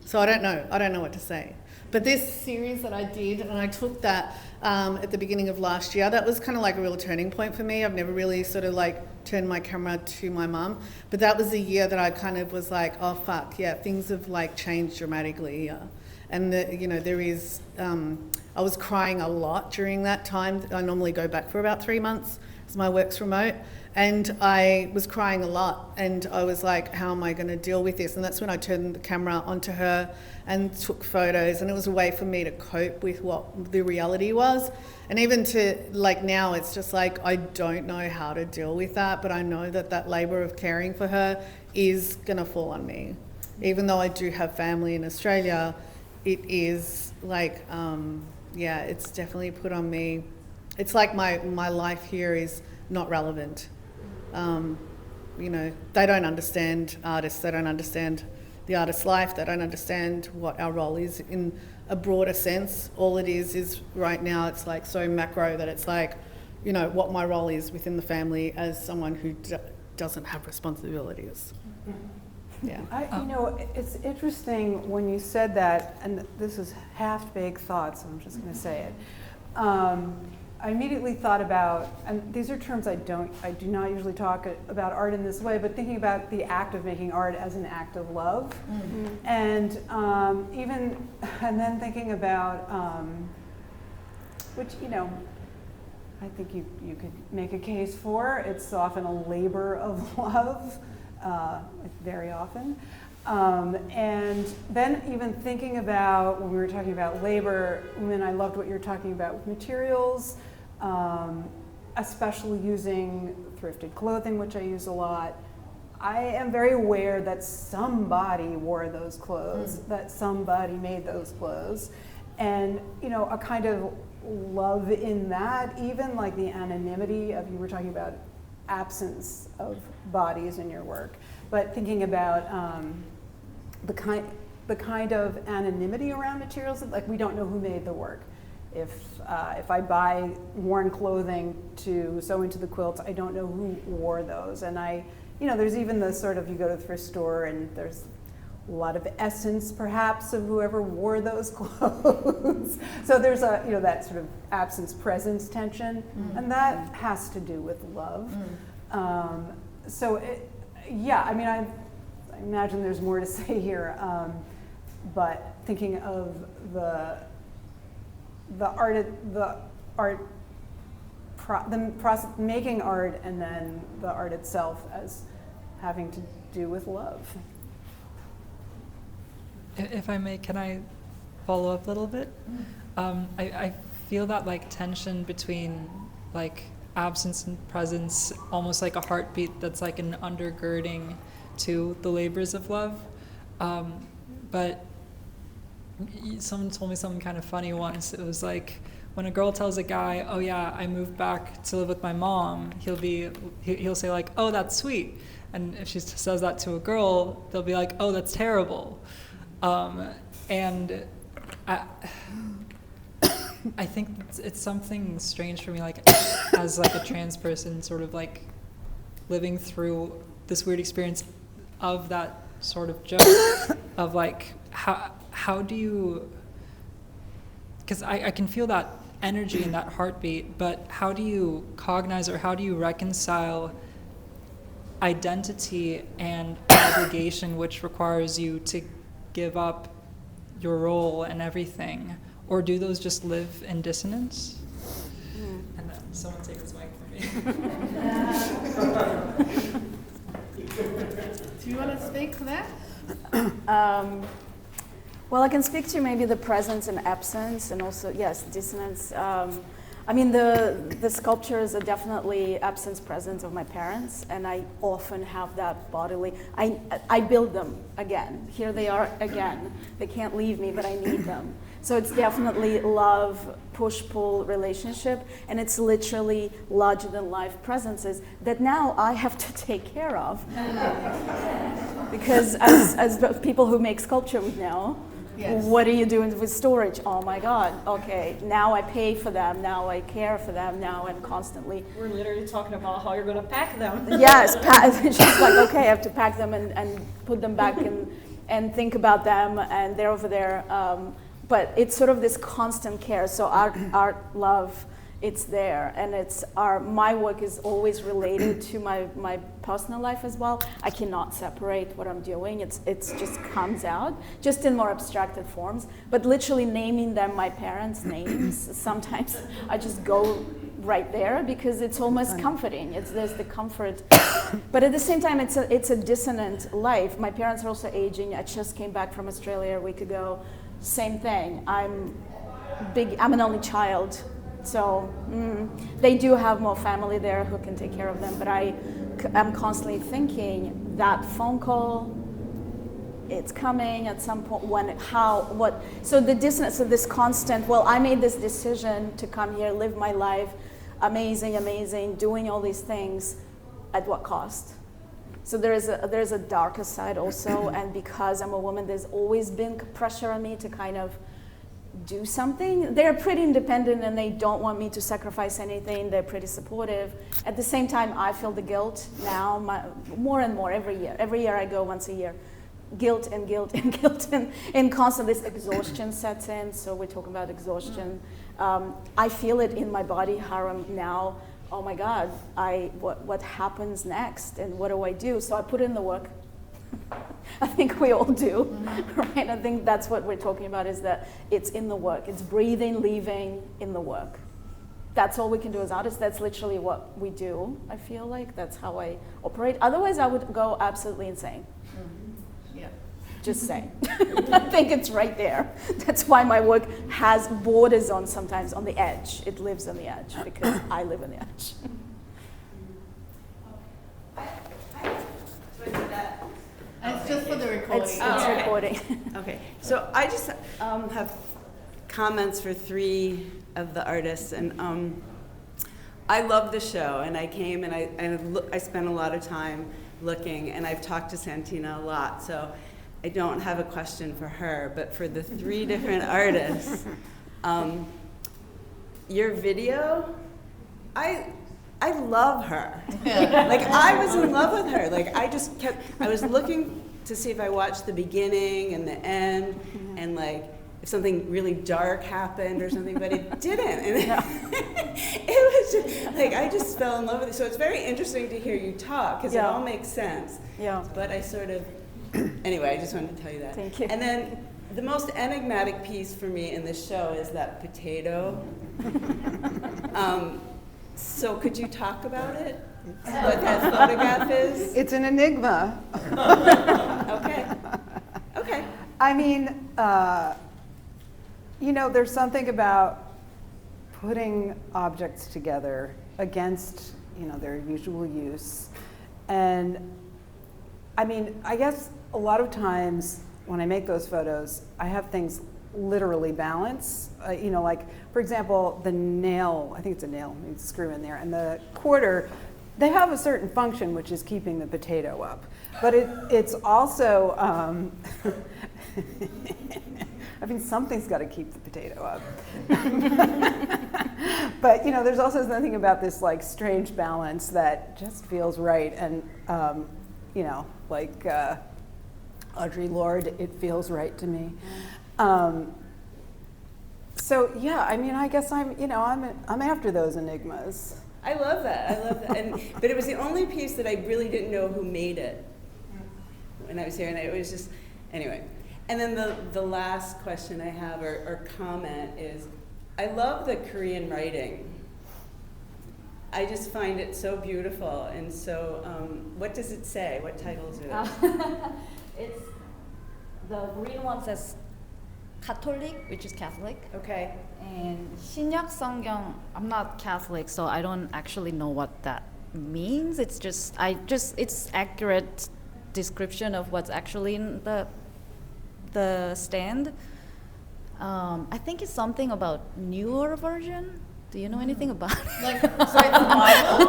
So I don't know what to say. But this series that I did, and I took that at the beginning of last year, that was kind of like a real turning point for me. I've never really sort of like turned my camera to my mum, but that was the year that I kind of was like, oh fuck, yeah, things have like changed dramatically here. And there is, I was crying a lot during that time. I normally go back for about 3 months because my work's remote. And I was crying a lot, and I was like, how am I going to deal with this? And that's when I turned the camera onto her and took photos, and it was a way for me to cope with what the reality was. And even to like now, it's just like, I don't know how to deal with that, but I know that that labor of caring for her is going to fall on me. Even though I do have family in Australia, it is like, it's definitely put on me. It's like my life here is not relevant. They don't understand artists, they don't understand the artist's life, they don't understand what our role is in a broader sense. All it is right now, it's like so macro that it's like, what my role is within the family as someone who doesn't have responsibilities. Yeah. It's interesting when you said that, and this is half-baked thoughts, so I'm just going to say it. I immediately thought about, and these are terms I do not usually talk about art in this way, but thinking about the act of making art as an act of love. Mm-hmm. And then thinking about, which, I think you could make a case for, it's often a labor of love, very often. And then even thinking about, when we were talking about labor, I loved what you were talking about with materials, especially using thrifted clothing, which I use a lot. I am very aware that somebody wore those clothes, that somebody made those clothes. And, a kind of love in that, even like the anonymity of, you were talking about absence of bodies in your work, but thinking about the kind of anonymity around materials, like we don't know who made the work. If I buy worn clothing to sew into the quilts, I don't know who wore those. And there's even the sort of, you go to the thrift store and there's a lot of essence perhaps of whoever wore those clothes. So there's that sort of absence-presence tension, and that has to do with love. I imagine there's more to say here, but thinking of the process making art, and then the art itself as having to do with love. If I may, can I follow up a little bit? I feel that like tension between like absence and presence, almost like a heartbeat that's like an undergirding to the labors of love. But someone told me something kind of funny once. It was like, when a girl tells a guy, oh yeah, I moved back to live with my mom, he'll say like, oh, that's sweet. And if she says that to a girl, they'll be like, oh, that's terrible. And I think it's something strange for me, like as like a trans person, sort of like living through this weird experience of that sort of joke of like, how do you, because I can feel that energy and that heartbeat, but how do you cognize, or how do you reconcile identity and obligation, which requires you to give up your role and everything? Or do those just live in dissonance? And then someone take this mic from me. Do you want to speak to that? Well, I can speak to maybe the presence and absence, and also, yes, dissonance. The sculptures are definitely absence-presence of my parents, and I often have that bodily. I build them again. Here they are again. They can't leave me, but I need them. So it's definitely love, push-pull relationship, and it's literally larger-than-life presences that now I have to take care of. Because as people who make sculpture would know, Yes. What are you doing with storage? Oh my God, okay, now I pay for them, now I care for them, now I'm constantly. We're literally talking about how you're going to pack them. Yes, she's like, okay, I have to pack them and put them back and think about them, and they're over there. But it's sort of this constant care. So art, love, it's there, and it's my work is always related to my personal life as well. I cannot separate what I'm doing. It's just comes out, just in more abstracted forms. But literally naming them my parents' names, sometimes I just go right there because it's almost comforting. There's the comfort, but at the same time, it's a dissonant life. My parents are also aging. I just came back from Australia a week ago. Same thing. I'm an only child. So they do have more family there who can take care of them, but I'm constantly thinking that phone call, it's coming at some point, when, how, what. So the dissonance of this constant, well, I made this decision to come here, live my life, amazing, doing all these things, at what cost? So there's a darker side also, and because I'm a woman, there's always been pressure on me to kind of do something. They're pretty independent and they don't want me to sacrifice anything. They're pretty supportive. At the same time, I feel the guilt now more and more every year. Every year I go once a year. Guilt and constant this exhaustion sets in. So we're talking about exhaustion. I feel it in my body, how I'm now, oh my God, what happens next and what do I do? So I put in the work. I think we all do, right? I think that's what we're talking about, is that it's in the work. It's breathing, leaving, in the work. That's all we can do as artists. That's literally what we do, I feel like. That's how I operate. Otherwise, I would go absolutely insane. Yeah. Just saying. I think it's right there. That's why my work has borders on sometimes, on the edge. It lives on the edge because I live on the edge. It's just for the recording. It's recording. Okay, so I just have comments for 3 of the artists, and I love the show, and I came and I spent a lot of time looking, and I've talked to Santina a lot, so I don't have a question for her, but for the 3 different artists, your video, I love her. Yeah. Like, I was in love with her. Like, I was looking to see if I watched the beginning and the end, and like, if something really dark happened or something, but it didn't. And it was just, like, I just fell in love with it. So it's very interesting to hear you talk, because it all makes sense. Yeah. But I sort of, anyway, I just wanted to tell you that. Thank you. And then the most enigmatic piece for me in this show is that potato. So could you talk about it? What that photograph is? It's an enigma. Okay. I mean, there's something about putting objects together against, their usual use. And I mean, I guess a lot of times when I make those photos, I have things literally balance. Like, for example, the nail, I think it's a nail, you screw in there, and the quarter, they have a certain function, which is keeping the potato up. But it's also, I mean, something's got to keep the potato up. But, there's also something about this, like, strange balance that just feels right. And, like Audre Lorde, it feels right to me. So yeah, I mean, I guess I'm after those enigmas. I love that. But it was the only piece that I really didn't know who made it when I was here, and it was just, anyway. And then the last question I have, or comment, is I love the Korean writing. I just find it so beautiful, and so, what does it say? What title is it? It's the green one says Catholic, which is Catholic. Okay. And 신약 성경, I'm not Catholic, so I don't actually know what that means. It's just it's accurate description of what's actually in the stand. I think it's something about newer version. Do you know anything about it? Like, so it's the Bible?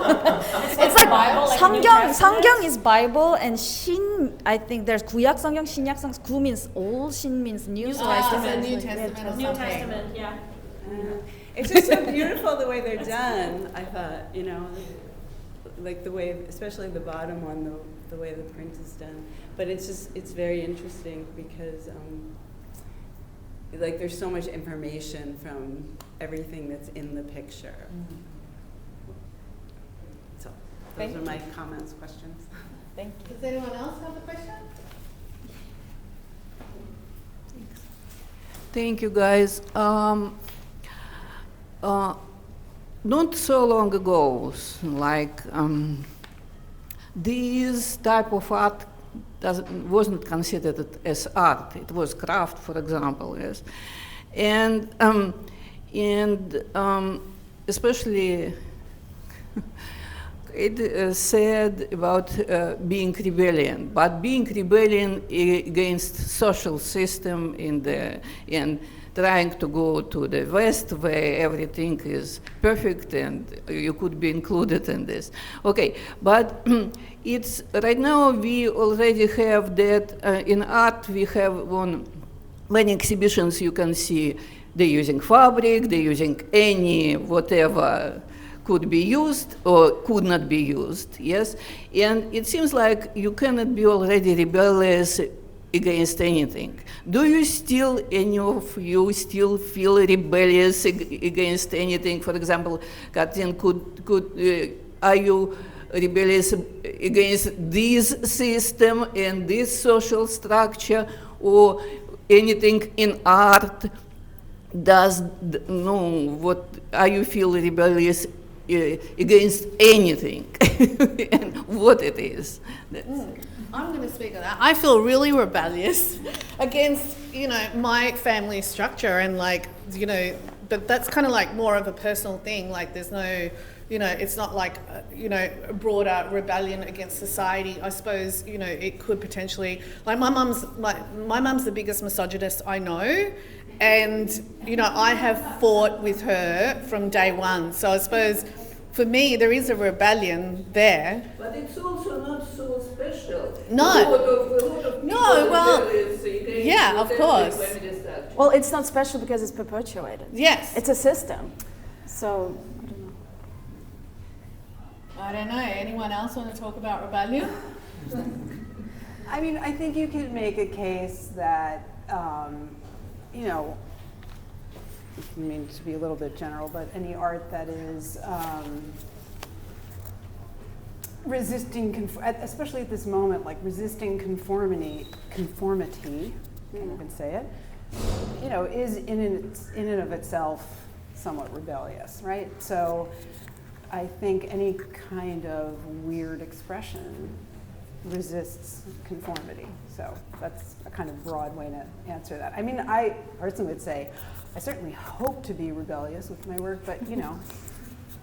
It's like Bible, like 성경 is Bible, and 신 I think there's 구약 성경, 신약 성경. 구 means old, 신 means new. So I the think New Testament or New something. Testament, yeah. It's just so beautiful the way they're done. I thought, you know, like the way, especially the bottom one, the way the print is done. But it's very interesting because like there's so much information from everything that's in the picture. So those are my comments, questions. Thank you. Does anyone else have a question? Thank you, guys. Not so long ago, like this type of art wasn't considered as art. It was craft, for example, yes, and especially it said about being rebellion, but being rebellion against social system and trying to go to the West where everything is perfect and you could be included in this. Okay, but it's right now we already have that in art. We have on many exhibitions you can see they're using fabric, they're using any whatever could be used or could not be used, yes? And it seems like you cannot be already rebellious against anything. Do you still, any of you still feel rebellious against anything? For example, Katya, are you rebellious against this system and this social structure, or anything in art what are you feel rebellious against anything and what it is? I'm going to speak on that. I feel really rebellious against, you know, my family structure and like, you know, but that's kind of like more of a personal thing. Like there's no, you know, it's not like, you know, a broader rebellion against society. I suppose, you know, it could potentially, like my mum's the biggest misogynist I know. And, you know, I have fought with her from day one. So I suppose for me, there is a rebellion there. But it's also not so special. No. A lot of No, well, yeah, of course. Well, it's not special because it's perpetuated. Yes. It's a system. So, I don't know. I don't know. Anyone else want to talk about rebellion? I mean, I think you can make a case that, you know, I mean to be a little bit general, but any art that is resisting, especially at this moment, like resisting conformity, can't even say it, you know, is in and of itself somewhat rebellious, right? So I think any kind of weird expression resists conformity. So that's a kind of broad way to answer that. I mean, I personally would say, I certainly hope to be rebellious with my work, but you know,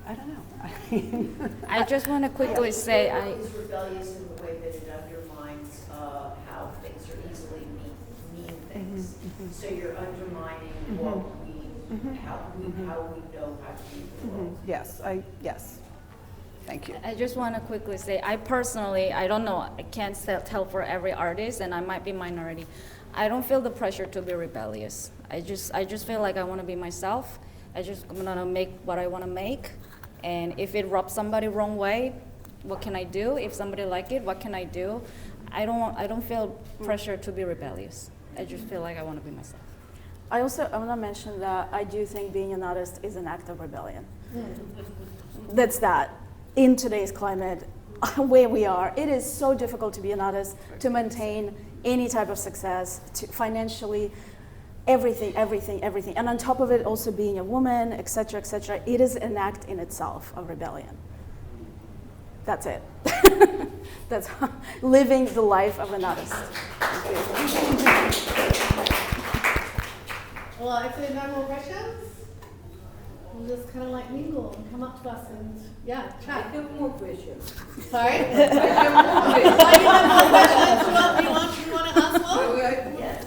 I don't know. I mean, I just want to quickly say, Is rebellious in the way that it undermines how things are easily mean things. So you're undermining what how we know how to be the world. yes, yes. Thank you. I just want to quickly say, I personally, I don't know, I can't tell for every artist, and I might be minority. I don't feel the pressure to be rebellious. I just feel like I want to be myself. I'm gonna make what I want to make, and if it rubs somebody wrong way, what can I do? If somebody like it, what can I do? I don't feel pressure to be rebellious. I just feel like I want to be myself. I want to mention that I do think being an artist is an act of rebellion. That's that. In today's climate, where we are, it is so difficult to be an artist, to maintain any type of success, to financially, everything. And on top of it, also being a woman, etc., etc. It is an act in itself of rebellion. That's it. That's living the life of an artist. Well, if there are no more questions, we'll just kind of like mingle and come up to us and chat. I have more questions. Sorry? I have more Oh, you have more questions? You want to ask more? Yes.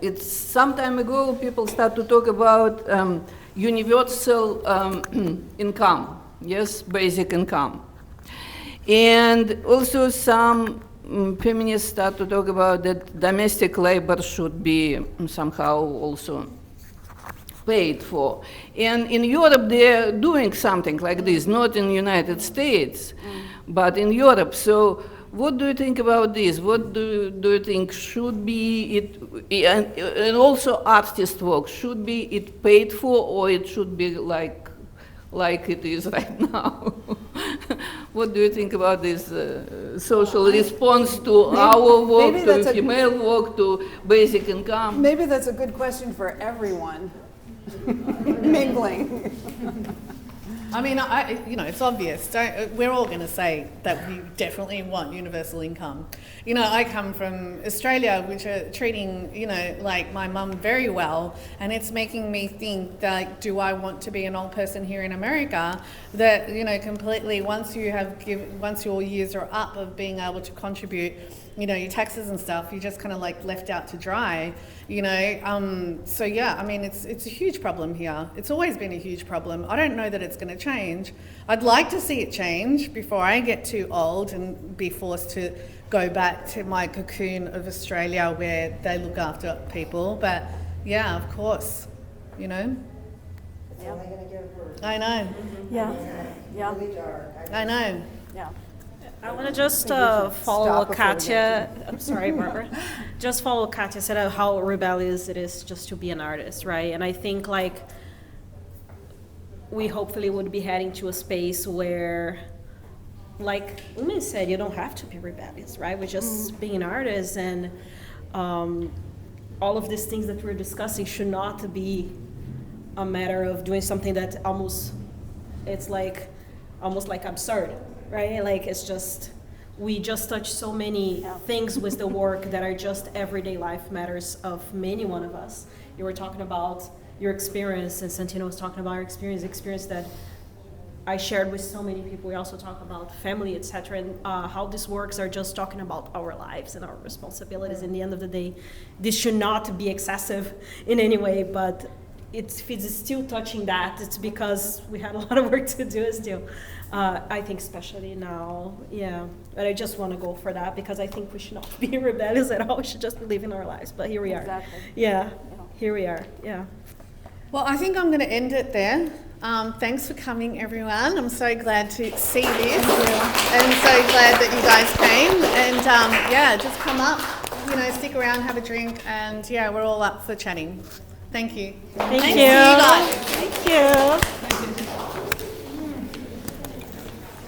It's some time ago people start to talk about universal income, yes, basic income. And also some feminists start to talk about that domestic labor should be somehow also paid for. And in Europe, they're doing something like this, not in the United States, but in Europe. So what do you think about this? What do you think should be it, and also artist work, should be it paid for, or it should be like it is right now? What do you think about this social response to our work, to female work, to basic income? Maybe that's a good question for everyone. Mingling. I mean, it's obvious. We're all going to say that we definitely want universal income. You know, I come from Australia, which are treating, like my mum very well, and it's making me think that, do I want to be an old person here in America that, completely once your years are up of being able to contribute, your taxes and stuff, you're just kind of like left out to dry, So yeah, I mean, it's a huge problem here. It's always been a huge problem. I don't know that it's going to change. I'd like to see it change before I get too old and be forced to go back to my cocoon of Australia where they look after people. But yeah, of course, Yeah. I know. Yeah. Yeah. I know. Yeah. I want to just follow Katya. I'm sorry, Barbara. Just follow Katya said how rebellious it is just to be an artist, right? And I think we hopefully would be heading to a space where, like Woomin said, you don't have to be rebellious, right? We're just being artists, and all of these things that we're discussing should not be a matter of doing something that almost like absurd. Right? Like we just touch so many things with the work that are just everyday life matters of many one of us. You were talking about your experience, and Santina was talking about her experience that I shared with so many people. We also talk about family, etc., and how these works are just talking about our lives and our responsibilities. In the end of the day, this should not be excessive in any way, but if it's still touching that, it's because we had a lot of work to do still. I think especially now, yeah. But I just want to go for that because I think we should not be rebellious at all. We should just be living our lives. But here we are. Exactly. Yeah, here we are, yeah. Well, I think I'm going to end it there. Thanks for coming, everyone. I'm so glad to see this, and so glad that you guys came. And just come up, stick around, have a drink, and yeah, we're all up for chatting. Thank you. Thank you. See you guys. Thank you.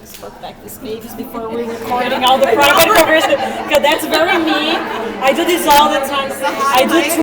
Just look back these pages before we're recording all the private conversations, because that's very me. I do this all the time. I do